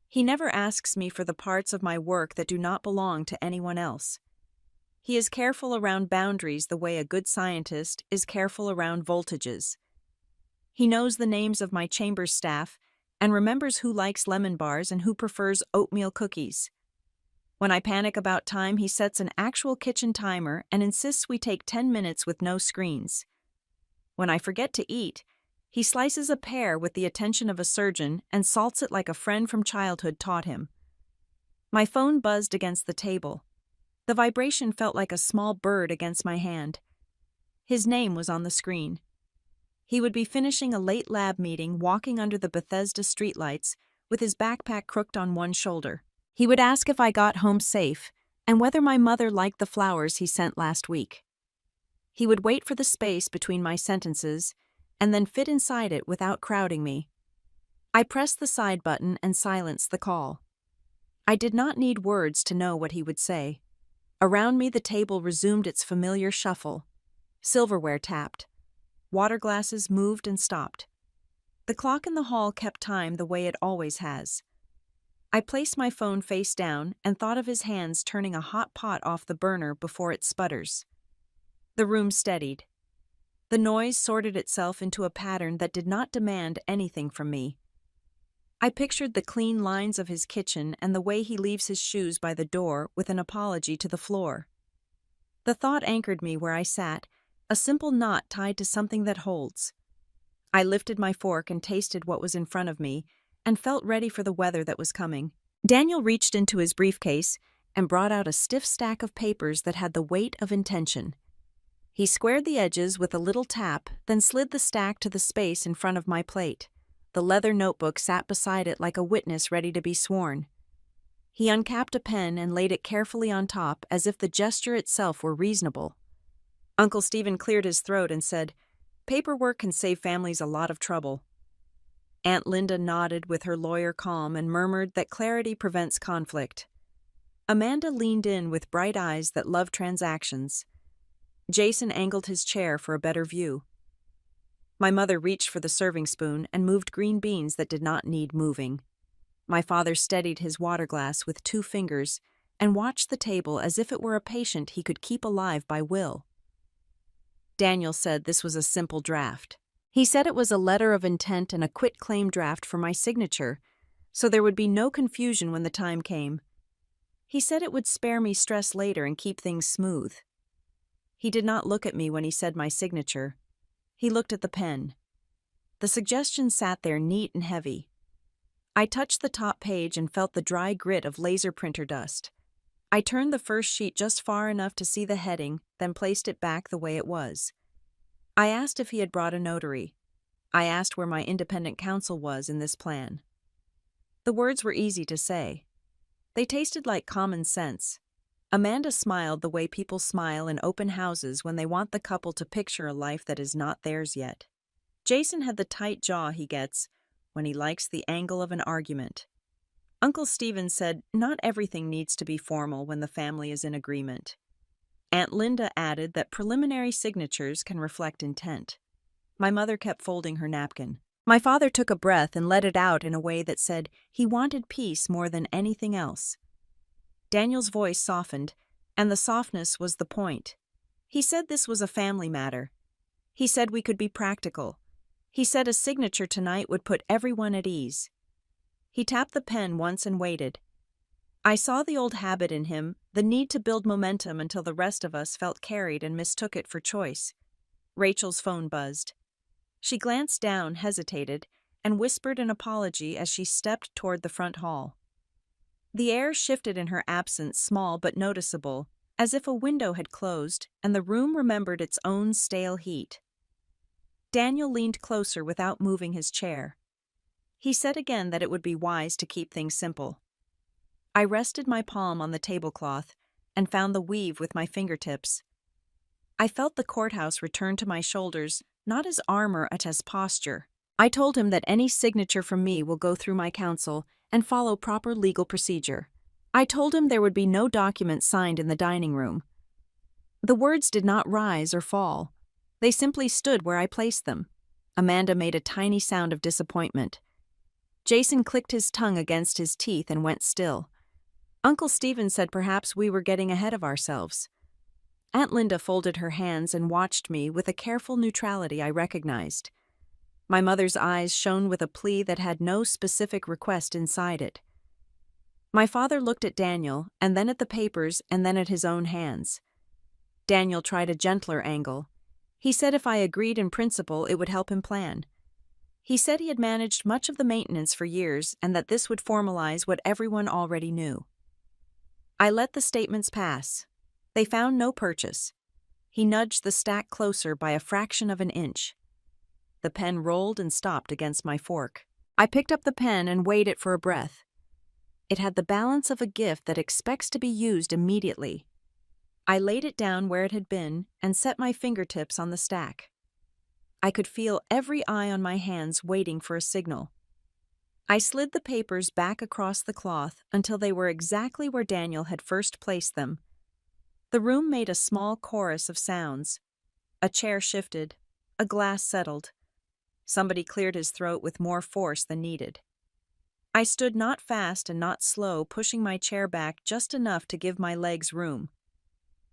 He never asks me for the parts of my work that do not belong to anyone else. He is careful around boundaries the way a good scientist is careful around voltages. He knows the names of my chamber staff and remembers who likes lemon bars and who prefers oatmeal cookies. When I panic about time, he sets an actual kitchen timer and insists we take 10 minutes with no screens. When I forget to eat, he slices a pear with the attention of a surgeon and salts it like a friend from childhood taught him. My phone buzzed against the table. The vibration felt like a small bird against my hand. His name was on the screen. He would be finishing a late lab meeting walking under the Bethesda streetlights with his backpack crooked on one shoulder. He would ask if I got home safe and whether my mother liked the flowers he sent last week. He would wait for the space between my sentences and then fit inside it without crowding me. I pressed the side button and silenced the call. I did not need words to know what he would say. Around me the table resumed its familiar shuffle. Silverware tapped. Water glasses moved and stopped. The clock in the hall kept time the way it always has. I placed my phone face down and thought of his hands turning a hot pot off the burner before it sputters. The room steadied. The noise sorted itself into a pattern that did not demand anything from me. I pictured the clean lines of his kitchen and the way he leaves his shoes by the door with an apology to the floor. The thought anchored me where I sat, a simple knot tied to something that holds. I lifted my fork and tasted what was in front of me, and felt ready for the weather that was coming. Daniel reached into his briefcase and brought out a stiff stack of papers that had the weight of intention. He squared the edges with a little tap, then slid the stack to the space in front of my plate. The leather notebook sat beside it like a witness ready to be sworn. He uncapped a pen and laid it carefully on top as if the gesture itself were reasonable. Uncle Stephen cleared his throat and said, "Paperwork can save families a lot of trouble." Aunt Linda nodded with her lawyer calm and murmured that clarity prevents conflict. Amanda leaned in with bright eyes that love transactions. Jason angled his chair for a better view. My mother reached for the serving spoon and moved green beans that did not need moving. My father steadied his water glass with 2 fingers and watched the table as if it were a patient he could keep alive by will. Daniel said this was a simple draft. He said it was a letter of intent and a quitclaim draft for my signature, so there would be no confusion when the time came. He said it would spare me stress later and keep things smooth. He did not look at me when he said my signature. He looked at the pen. The suggestion sat there neat and heavy. I touched the top page and felt the dry grit of laser printer dust. I turned the first sheet just far enough to see the heading, then placed it back the way it was. I asked if he had brought a notary. I asked where my independent counsel was in this plan. The words were easy to say. They tasted like common sense. Amanda smiled the way people smile in open houses when they want the couple to picture a life that is not theirs yet. Jason had the tight jaw he gets when he likes the angle of an argument. Uncle Stephen said not everything needs to be formal when the family is in agreement. Aunt Linda added that preliminary signatures can reflect intent. My mother kept folding her napkin. My father took a breath and let it out in a way that said he wanted peace more than anything else. Daniel's voice softened, and the softness was the point. He said this was a family matter. He said we could be practical. He said a signature tonight would put everyone at ease. He tapped the pen once and waited. I saw the old habit in him, the need to build momentum until the rest of us felt carried and mistook it for choice. Rachel's phone buzzed. She glanced down, hesitated, and whispered an apology as she stepped toward the front hall. The air shifted in her absence, small but noticeable, as if a window had closed and the room remembered its own stale heat. Daniel leaned closer without moving his chair. He said again that it would be wise to keep things simple. I rested my palm on the tablecloth and found the weave with my fingertips. I felt the courthouse return to my shoulders, not as armor but as posture. I told him that any signature from me will go through my counsel and follow proper legal procedure. I told him there would be no documents signed in the dining room. The words did not rise or fall. They simply stood where I placed them. Amanda made a tiny sound of disappointment. Jason clicked his tongue against his teeth and went still. Uncle Stephen said perhaps we were getting ahead of ourselves. Aunt Linda folded her hands and watched me with a careful neutrality I recognized. My mother's eyes shone with a plea that had no specific request inside it. My father looked at Daniel, and then at the papers, and then at his own hands. Daniel tried a gentler angle. He said if I agreed in principle, it would help him plan. He said he had managed much of the maintenance for years and that this would formalize what everyone already knew. I let the statements pass. They found no purchase. He nudged the stack closer by a fraction of an inch. The pen rolled and stopped against my fork. I picked up the pen and weighed it for a breath. It had the balance of a gift that expects to be used immediately. I laid it down where it had been and set my fingertips on the stack. I could feel every eye on my hands waiting for a signal. I slid the papers back across the cloth until they were exactly where Daniel had first placed them. The room made a small chorus of sounds. A chair shifted. A glass settled. Somebody cleared his throat with more force than needed. I stood not fast and not slow, pushing my chair back just enough to give my legs room.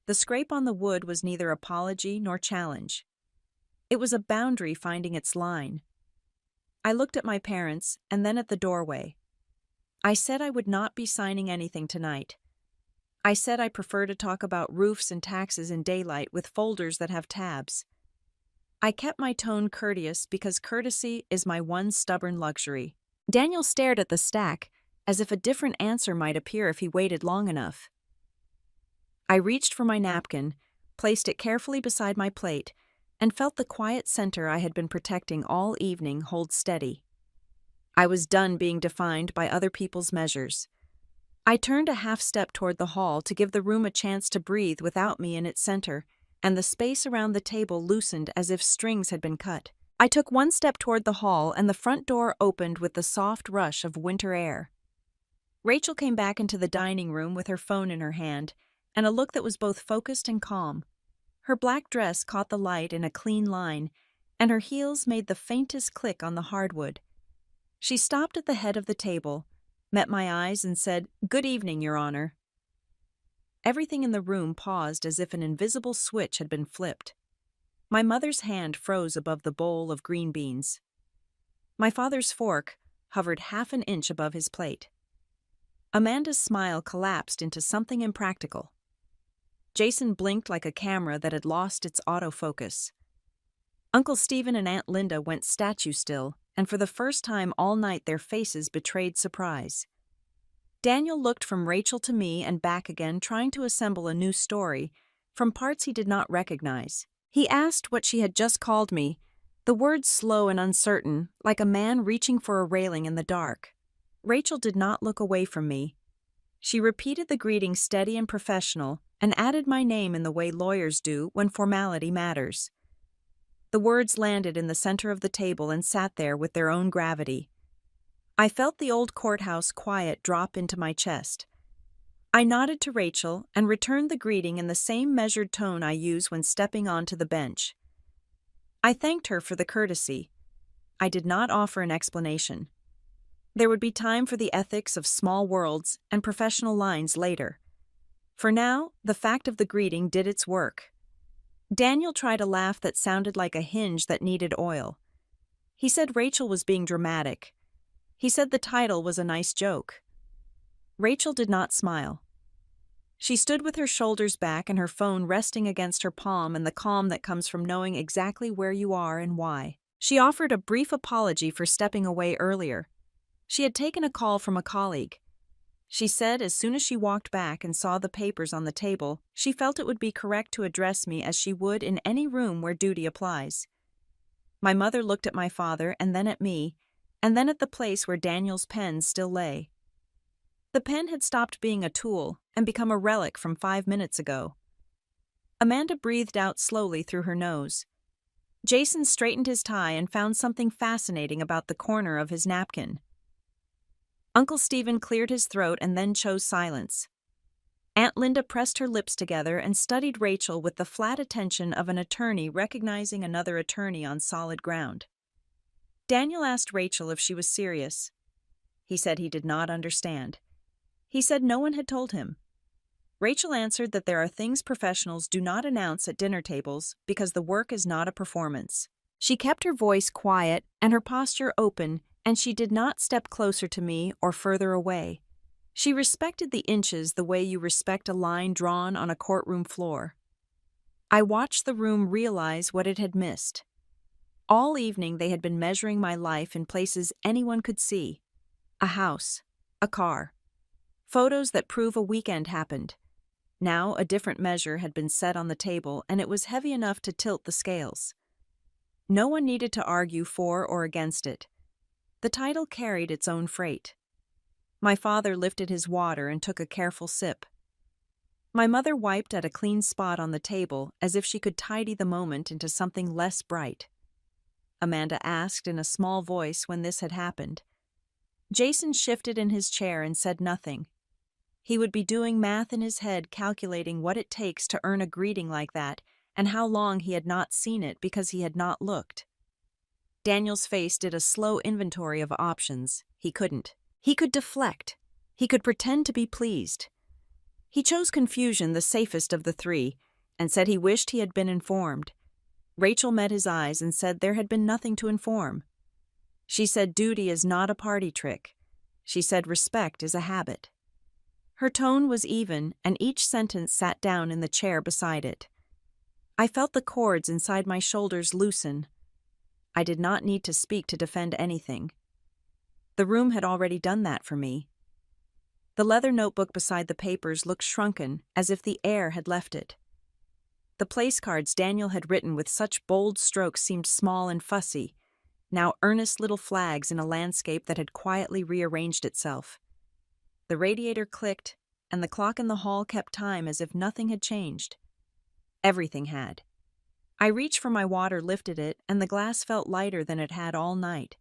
The scrape on the wood was neither apology nor challenge. It was a boundary finding its line. I looked at my parents and then at the doorway. I said I would not be signing anything tonight. I said I prefer to talk about roofs and taxes in daylight with folders that have tabs. I kept my tone courteous because courtesy is my one stubborn luxury. Daniel stared at the stack, as if a different answer might appear if he waited long enough. I reached for my napkin, placed it carefully beside my plate, and felt the quiet center I had been protecting all evening hold steady. I was done being defined by other people's measures. I turned a half step toward the hall to give the room a chance to breathe without me in its center, and the space around the table loosened as if strings had been cut. I took one step toward the hall, and the front door opened with the soft rush of winter air. Rachel came back into the dining room with her phone in her hand, and a look that was both focused and calm. Her black dress caught the light in a clean line, and her heels made the faintest click on the hardwood. She stopped at the head of the table, met my eyes, and said, "Good evening, Your Honor." Everything in the room paused as if an invisible switch had been flipped. My mother's hand froze above the bowl of green beans. My father's fork hovered half an inch above his plate. Amanda's smile collapsed into something impractical. Jason blinked like a camera that had lost its autofocus. Uncle Stephen and Aunt Linda went statue still, and for the first time all night their faces betrayed surprise. Daniel looked from Rachel to me and back again, trying to assemble a new story from parts he did not recognize. He asked what she had just called me, the words slow and uncertain, like a man reaching for a railing in the dark. Rachel did not look away from me. She repeated the greeting steady and professional, and added my name in the way lawyers do when formality matters. The words landed in the center of the table and sat there with their own gravity. I felt the old courthouse quiet drop into my chest. I nodded to Rachel and returned the greeting in the same measured tone I use when stepping onto the bench. I thanked her for the courtesy. I did not offer an explanation. There would be time for the ethics of small worlds and professional lines later. For now, the fact of the greeting did its work. Daniel tried a laugh that sounded like a hinge that needed oil. He said Rachel was being dramatic. He said the title was a nice joke. Rachel did not smile. She stood with her shoulders back and her phone resting against her palm, and the calm that comes from knowing exactly where you are and why. She offered a brief apology for stepping away earlier. She had taken a call from a colleague. She said as soon as she walked back and saw the papers on the table, she felt it would be correct to address me as she would in any room where duty applies. My mother looked at my father and then at me, and then at the place where Daniel's pen still lay. The pen had stopped being a tool and become a relic from 5 minutes ago. Amanda breathed out slowly through her nose. Jason straightened his tie and found something fascinating about the corner of his napkin. Uncle Stephen cleared his throat and then chose silence. Aunt Linda pressed her lips together and studied Rachel with the flat attention of an attorney recognizing another attorney on solid ground. Daniel asked Rachel if she was serious. He said he did not understand. He said no one had told him. Rachel answered that there are things professionals do not announce at dinner tables because the work is not a performance. She kept her voice quiet and her posture open, and she did not step closer to me or further away. She respected the inches the way you respect a line drawn on a courtroom floor. I watched the room realize what it had missed. All evening they had been measuring my life in places anyone could see. A house, a car, photos that prove a weekend happened. Now a different measure had been set on the table, and it was heavy enough to tilt the scales. No one needed to argue for or against it. The title carried its own freight. My father lifted his water and took a careful sip. My mother wiped at a clean spot on the table as if she could tidy the moment into something less bright. Amanda asked in a small voice when this had happened. Jason shifted in his chair and said nothing. He would be doing math in his head, calculating what it takes to earn a greeting like that and how long he had not seen it because he had not looked. Daniel's face did a slow inventory of options. He couldn't. He could deflect. He could pretend to be pleased. He chose confusion, the safest of the three, and said he wished he had been informed. Rachel met his eyes and said there had been nothing to inform. She said duty is not a party trick. She said respect is a habit. Her tone was even, and each sentence sat down in the chair beside it. I felt the cords inside my shoulders loosen. I did not need to speak to defend anything. The room had already done that for me. The leather notebook beside the papers looked shrunken, as if the air had left it. The place cards Daniel had written with such bold strokes seemed small and fussy, now earnest little flags in a landscape that had quietly rearranged itself. The radiator clicked, and the clock in the hall kept time as if nothing had changed. Everything had. I reached for my water, lifted it, and the glass felt lighter than it had all night.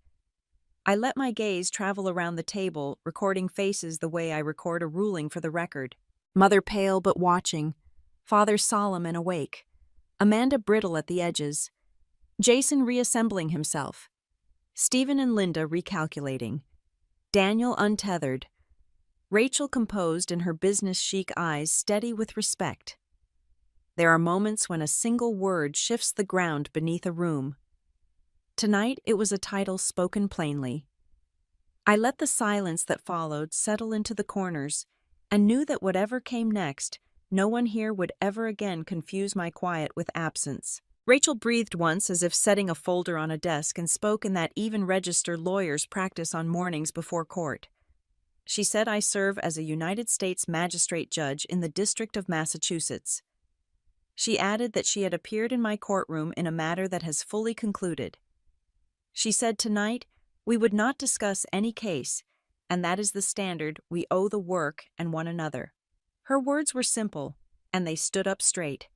I let my gaze travel around the table, recording faces the way I record a ruling for the record. Mother pale but watching, Father solemn and awake, Amanda brittle at the edges, Jason reassembling himself, Stephen and Linda recalculating, Daniel untethered, Rachel composed and her business chic eyes steady with respect. There are moments when a single word shifts the ground beneath a room. Tonight it was a title spoken plainly. I let the silence that followed settle into the corners and knew that whatever came next, no one here would ever again confuse my quiet with absence. Rachel breathed once as if setting a folder on a desk and spoke in that even register lawyers practice on mornings before court. She said I serve as a United States magistrate judge in the District of Massachusetts. She added that she had appeared in my courtroom in a matter that has fully concluded. She said tonight we would not discuss any case, and that is the standard we owe the work and one another. Her words were simple, and they stood up straight.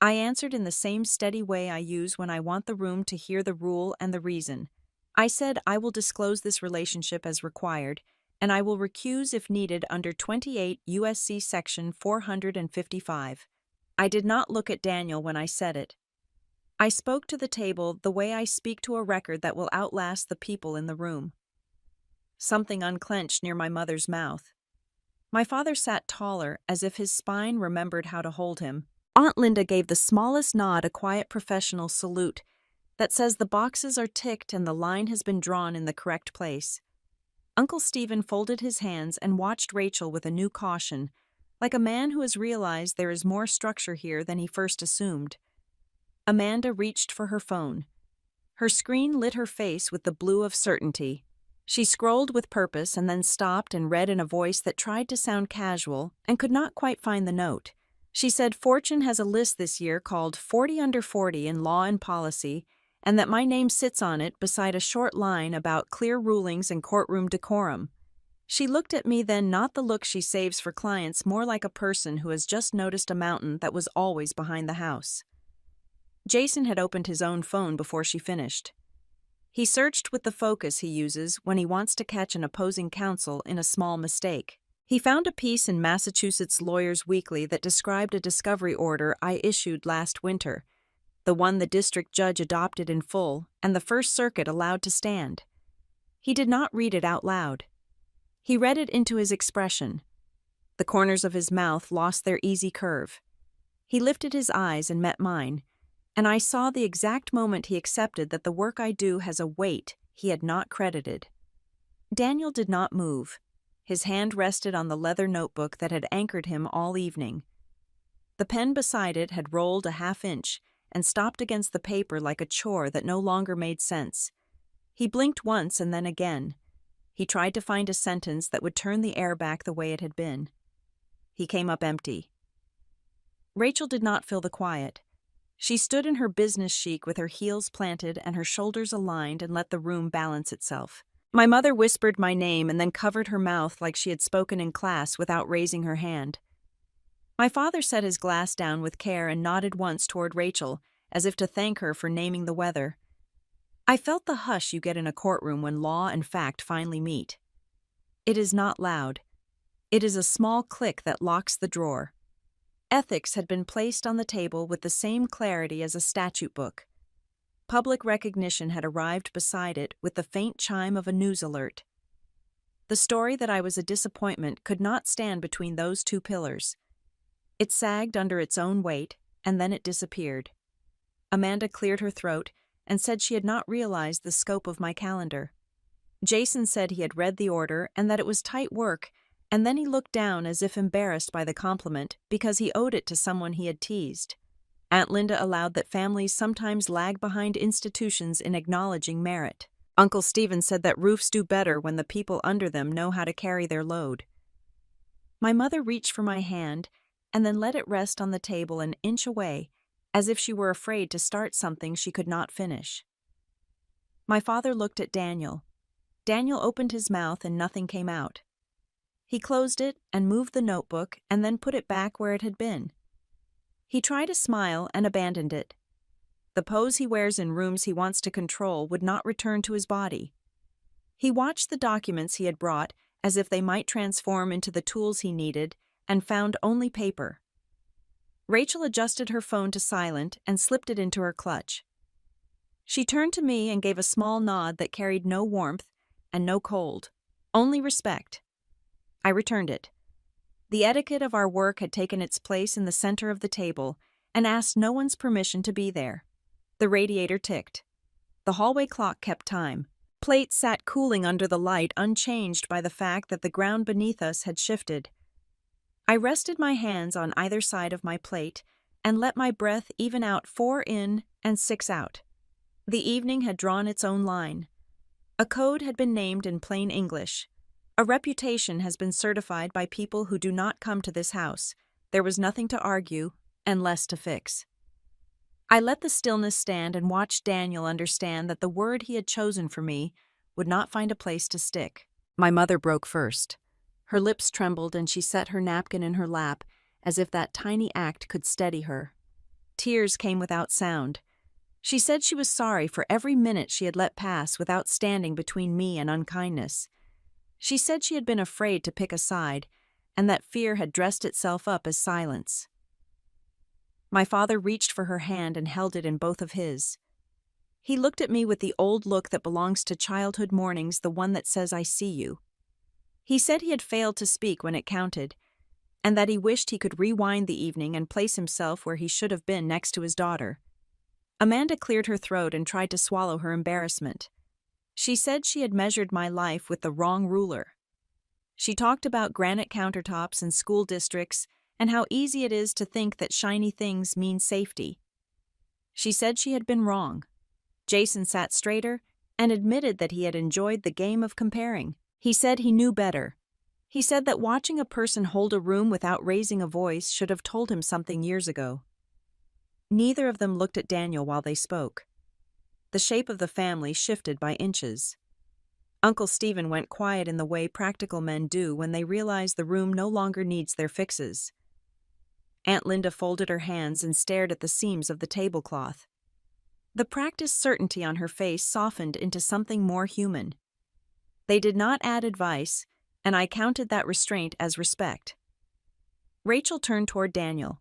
I answered in the same steady way I use when I want the room to hear the rule and the reason. I said I will disclose this relationship as required, and I will recuse if needed under 28 U.S.C. Section 455. I did not look at Daniel when I said it. I spoke to the table the way I speak to a record that will outlast the people in the room. Something unclenched near my mother's mouth. My father sat taller, as if his spine remembered how to hold him. Aunt Linda gave the smallest nod, a quiet professional salute that says the boxes are ticked and the line has been drawn in the correct place. Uncle Stephen folded his hands and watched Rachel with a new caution, like a man who has realized there is more structure here than he first assumed. Amanda reached for her phone. Her screen lit her face with the blue of certainty. She scrolled with purpose and then stopped and read in a voice that tried to sound casual and could not quite find the note. She said Fortune has a list this year called 40 Under 40 in Law and Policy, and that my name sits on it beside a short line about clear rulings and courtroom decorum. She looked at me then, not the look she saves for clients, more like a person who has just noticed a mountain that was always behind the house. Jason had opened his own phone before she finished. He searched with the focus he uses when he wants to catch an opposing counsel in a small mistake. He found a piece in Massachusetts Lawyers Weekly that described a discovery order I issued last winter, the one the district judge adopted in full and the First Circuit allowed to stand. He did not read it out loud. He read it into his expression. The corners of his mouth lost their easy curve. He lifted his eyes and met mine, and I saw the exact moment he accepted that the work I do has a weight he had not credited. Daniel did not move. His hand rested on the leather notebook that had anchored him all evening. The pen beside it had rolled a half-inch and stopped against the paper like a chore that no longer made sense. He blinked once and then again. He tried to find a sentence that would turn the air back the way it had been. He came up empty. Rachel did not fill the quiet. She stood in her business chic with her heels planted and her shoulders aligned and let the room balance itself. My mother whispered my name and then covered her mouth like she had spoken in class without raising her hand. My father set his glass down with care and nodded once toward Rachel, as if to thank her for naming the weather. I felt the hush you get in a courtroom when law and fact finally meet. It is not loud. It is a small click that locks the drawer. Ethics had been placed on the table with the same clarity as a statute book. Public recognition had arrived beside it with the faint chime of a news alert. The story that I was a disappointment could not stand between those two pillars. It sagged under its own weight, and then it disappeared. Amanda cleared her throat and said she had not realized the scope of my calendar. Jason said he had read the order and that it was tight work, and then he looked down as if embarrassed by the compliment because he owed it to someone he had teased. Aunt Linda allowed that families sometimes lag behind institutions in acknowledging merit. Uncle Stephen said that roofs do better when the people under them know how to carry their load. My mother reached for my hand and then let it rest on the table an inch away, as if she were afraid to start something she could not finish. My father looked at Daniel. Daniel opened his mouth and nothing came out. He closed it and moved the notebook and then put it back where it had been. He tried a smile and abandoned it. The pose he wears in rooms he wants to control would not return to his body. He watched the documents he had brought as if they might transform into the tools he needed and found only paper. Rachel adjusted her phone to silent and slipped it into her clutch. She turned to me and gave a small nod that carried no warmth and no cold, only respect. I returned it. The etiquette of our work had taken its place in the center of the table and asked no one's permission to be there. The radiator ticked. The hallway clock kept time. Plates sat cooling under the light, unchanged by the fact that the ground beneath us had shifted. I rested my hands on either side of my plate and let my breath even out 4 in and 6 out. The evening had drawn its own line. A code had been named in plain English. A reputation has been certified by people who do not come to this house. There was nothing to argue and less to fix. I let the stillness stand and watched Daniel understand that the word he had chosen for me would not find a place to stick. My mother broke first. Her lips trembled and she set her napkin in her lap as if that tiny act could steady her. Tears came without sound. She said she was sorry for every minute she had let pass without standing between me and unkindness. She said she had been afraid to pick a side, and that fear had dressed itself up as silence. My father reached for her hand and held it in both of his. He looked at me with the old look that belongs to childhood mornings, the one that says, "I see you." He said he had failed to speak when it counted, and that he wished he could rewind the evening and place himself where he should have been next to his daughter. Amanda cleared her throat and tried to swallow her embarrassment. She said she had measured my life with the wrong ruler. She talked about granite countertops and school districts and how easy it is to think that shiny things mean safety. She said she had been wrong. Jason sat straighter and admitted that he had enjoyed the game of comparing. He said he knew better. He said that watching a person hold a room without raising a voice should have told him something years ago. Neither of them looked at Daniel while they spoke. The shape of the family shifted by inches. Uncle Stephen went quiet in the way practical men do when they realize the room no longer needs their fixes. Aunt Linda folded her hands and stared at the seams of the tablecloth. The practiced certainty on her face softened into something more human. They did not add advice, and I counted that restraint as respect. Rachel turned toward Daniel.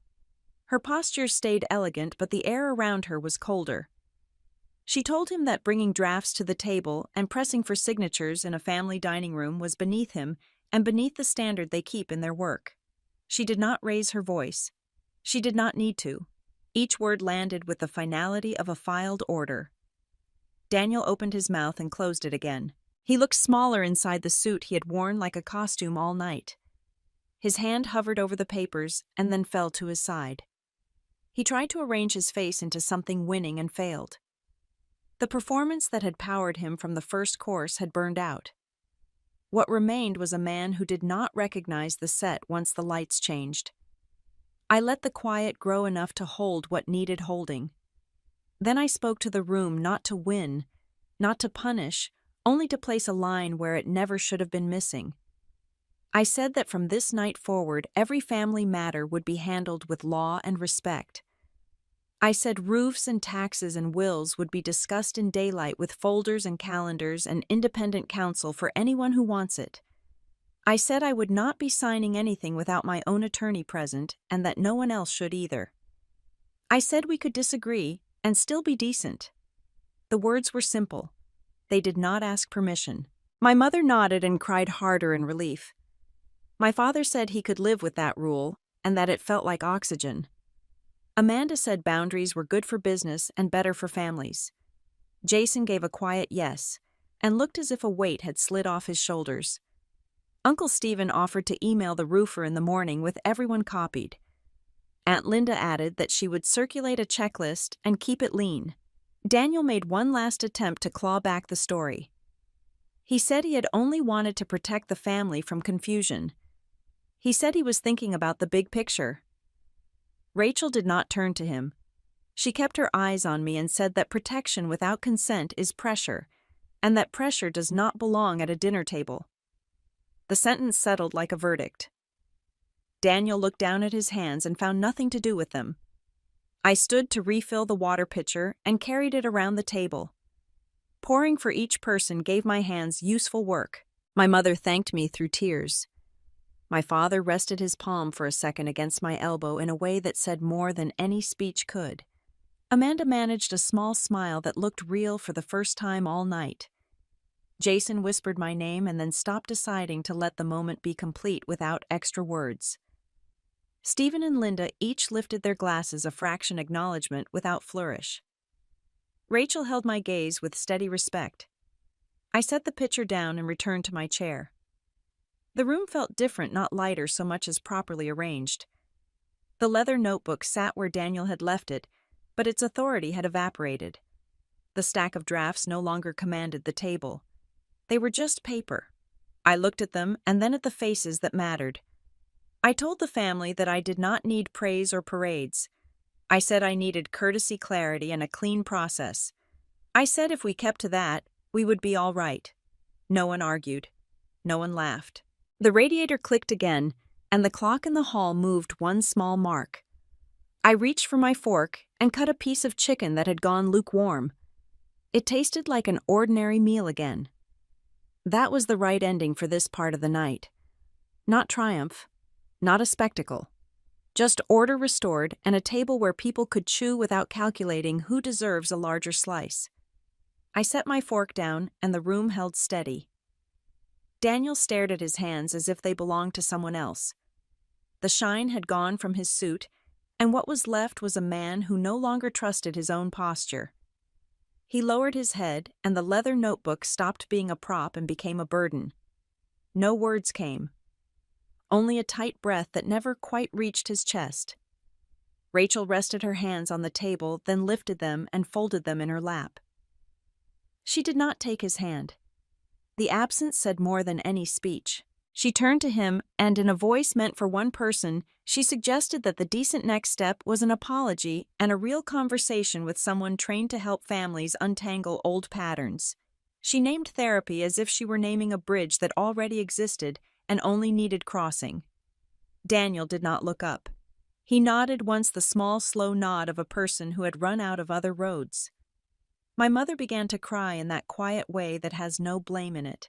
Her posture stayed elegant, but the air around her was colder. She told him that bringing drafts to the table and pressing for signatures in a family dining room was beneath him and beneath the standard they keep in their work. She did not raise her voice. She did not need to. Each word landed with the finality of a filed order. Daniel opened his mouth and closed it again. He looked smaller inside the suit he had worn like a costume all night. His hand hovered over the papers and then fell to his side. He tried to arrange his face into something winning and failed. The performance that had powered him from the first course had burned out. What remained was a man who did not recognize the set once the lights changed. I let the quiet grow enough to hold what needed holding. Then I spoke to the room not to win, not to punish, only to place a line where it never should have been missing. I said that from this night forward, every family matter would be handled with law and respect. I said roofs and taxes and wills would be discussed in daylight with folders and calendars and independent counsel for anyone who wants it. I said I would not be signing anything without my own attorney present and that no one else should either. I said we could disagree and still be decent. The words were simple. They did not ask permission. My mother nodded and cried harder in relief. My father said he could live with that rule, and that it felt like oxygen. Amanda said boundaries were good for business and better for families. Jason gave a quiet yes, and looked as if a weight had slid off his shoulders. Uncle Stephen offered to email the roofer in the morning with everyone copied. Aunt Linda added that she would circulate a checklist and keep it lean. Daniel made one last attempt to claw back the story. He said he had only wanted to protect the family from confusion. He said he was thinking about the big picture. Rachel did not turn to him. She kept her eyes on me and said that protection without consent is pressure, and that pressure does not belong at a dinner table. The sentence settled like a verdict. Daniel looked down at his hands and found nothing to do with them. I stood to refill the water pitcher and carried it around the table. Pouring for each person gave my hands useful work. My mother thanked me through tears. My father rested his palm for a second against my elbow in a way that said more than any speech could. Amanda managed a small smile that looked real for the first time all night. Jason whispered my name and then stopped deciding to let the moment be complete without extra words. Stephen and Linda each lifted their glasses a fraction acknowledgement without flourish. Rachel held my gaze with steady respect. I set the pitcher down and returned to my chair. The room felt different, not lighter so much as properly arranged. The leather notebook sat where Daniel had left it, but its authority had evaporated. The stack of drafts no longer commanded the table. They were just paper. I looked at them and then at the faces that mattered. I told the family that I did not need praise or parades. I said I needed courtesy, clarity, and a clean process. I said if we kept to that, we would be all right. No one argued. No one laughed. The radiator clicked again, and the clock in the hall moved one small mark. I reached for my fork and cut a piece of chicken that had gone lukewarm. It tasted like an ordinary meal again. That was the right ending for this part of the night. Not triumph, not a spectacle. Just order restored and a table where people could chew without calculating who deserves a larger slice. I set my fork down and the room held steady. Daniel stared at his hands as if they belonged to someone else. The shine had gone from his suit, and what was left was a man who no longer trusted his own posture. He lowered his head, and the leather notebook stopped being a prop and became a burden. No words came. Only a tight breath that never quite reached his chest. Rachel rested her hands on the table, then lifted them and folded them in her lap. She did not take his hand. The absence said more than any speech. She turned to him, and in a voice meant for one person, she suggested that the decent next step was an apology and a real conversation with someone trained to help families untangle old patterns. She named therapy as if she were naming a bridge that already existed and only needed crossing. Daniel did not look up. He nodded once, the small, slow nod of a person who had run out of other roads. My mother began to cry in that quiet way that has no blame in it.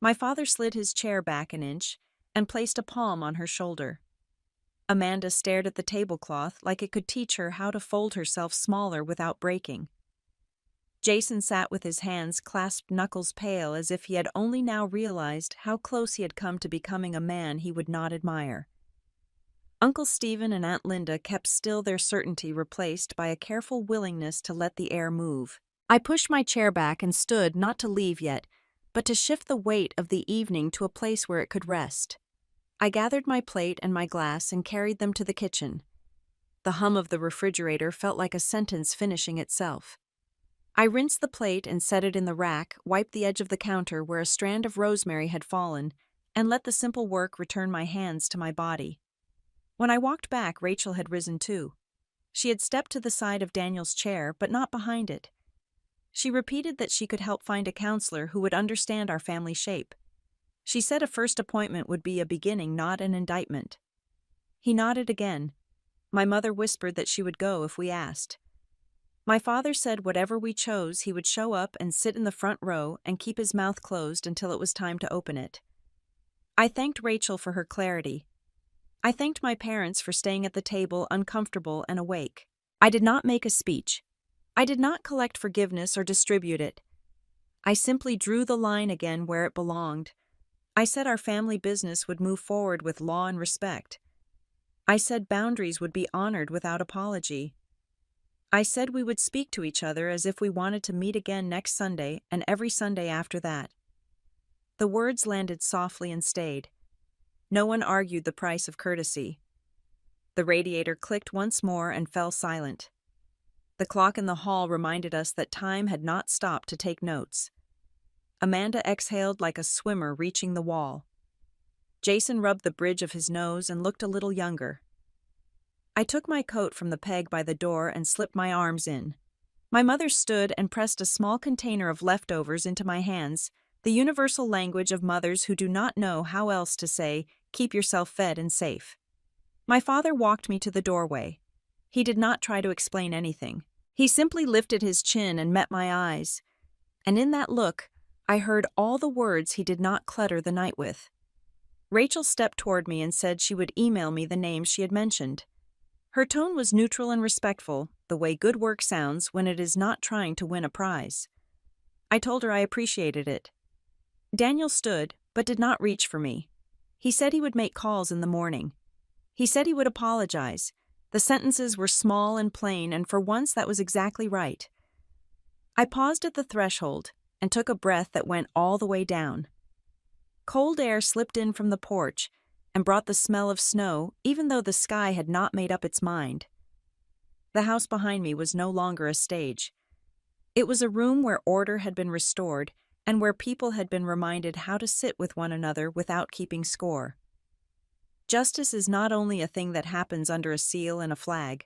My father slid his chair back an inch and placed a palm on her shoulder. Amanda stared at the tablecloth like it could teach her how to fold herself smaller without breaking. Jason sat with his hands clasped, knuckles pale, as if he had only now realized how close he had come to becoming a man he would not admire. Uncle Stephen and Aunt Linda kept still, their certainty replaced by a careful willingness to let the air move. I pushed my chair back and stood, not to leave yet, but to shift the weight of the evening to a place where it could rest. I gathered my plate and my glass and carried them to the kitchen. The hum of the refrigerator felt like a sentence finishing itself. I rinsed the plate and set it in the rack, wiped the edge of the counter where a strand of rosemary had fallen, and let the simple work return my hands to my body. When I walked back, Rachel had risen too. She had stepped to the side of Daniel's chair, but not behind it. She repeated that she could help find a counselor who would understand our family shape. She said a first appointment would be a beginning, not an indictment. He nodded again. My mother whispered that she would go if we asked. My father said whatever we chose, he would show up and sit in the front row and keep his mouth closed until it was time to open it. I thanked Rachel for her clarity. I thanked my parents for staying at the table uncomfortable and awake. I did not make a speech. I did not collect forgiveness or distribute it. I simply drew the line again where it belonged. I said our family business would move forward with law and respect. I said boundaries would be honored without apology. I said we would speak to each other as if we wanted to meet again next Sunday and every Sunday after that. The words landed softly and stayed. No one argued the price of courtesy. The radiator clicked once more and fell silent. The clock in the hall reminded us that time had not stopped to take notes. Amanda exhaled like a swimmer reaching the wall. Jason rubbed the bridge of his nose and looked a little younger. I took my coat from the peg by the door and slipped my arms in. My mother stood and pressed a small container of leftovers into my hands, the universal language of mothers who do not know how else to say, "Keep yourself fed and safe." My father walked me to the doorway. He did not try to explain anything. He simply lifted his chin and met my eyes. And in that look, I heard all the words he did not clutter the night with. Rachel stepped toward me and said she would email me the names she had mentioned. Her tone was neutral and respectful, the way good work sounds when it is not trying to win a prize. I told her I appreciated it. Daniel stood, but did not reach for me. He said he would make calls in the morning. He said he would apologize. The sentences were small and plain, and for once that was exactly right. I paused at the threshold and took a breath that went all the way down. Cold air slipped in from the porch and brought the smell of snow, even though the sky had not made up its mind. The house behind me was no longer a stage. It was a room where order had been restored and where people had been reminded how to sit with one another without keeping score. Justice is not only a thing that happens under a seal and a flag.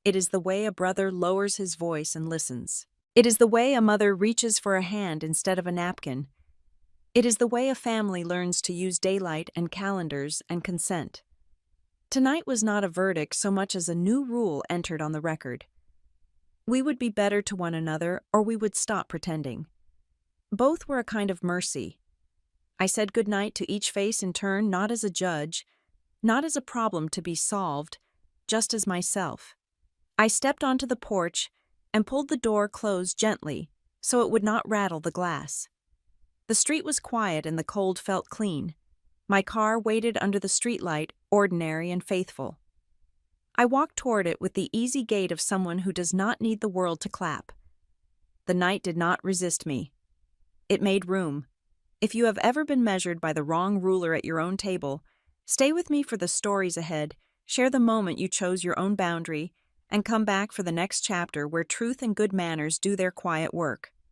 It is the way a brother lowers his voice and listens. It is the way a mother reaches for a hand instead of a napkin. It is the way a family learns to use daylight and calendars and consent. Tonight was not a verdict so much as a new rule entered on the record. We would be better to one another, or we would stop pretending. Both were a kind of mercy. I said goodnight to each face in turn, not as a judge, not as a problem to be solved, just as myself. I stepped onto the porch and pulled the door closed gently so it would not rattle the glass. The street was quiet and the cold felt clean. My car waited under the streetlight, ordinary and faithful. I walked toward it with the easy gait of someone who does not need the world to clap. The night did not resist me. It made room. If you have ever been measured by the wrong ruler at your own table, stay with me for the stories ahead, share the moment you chose your own boundary, and come back for the next chapter where truth and good manners do their quiet work.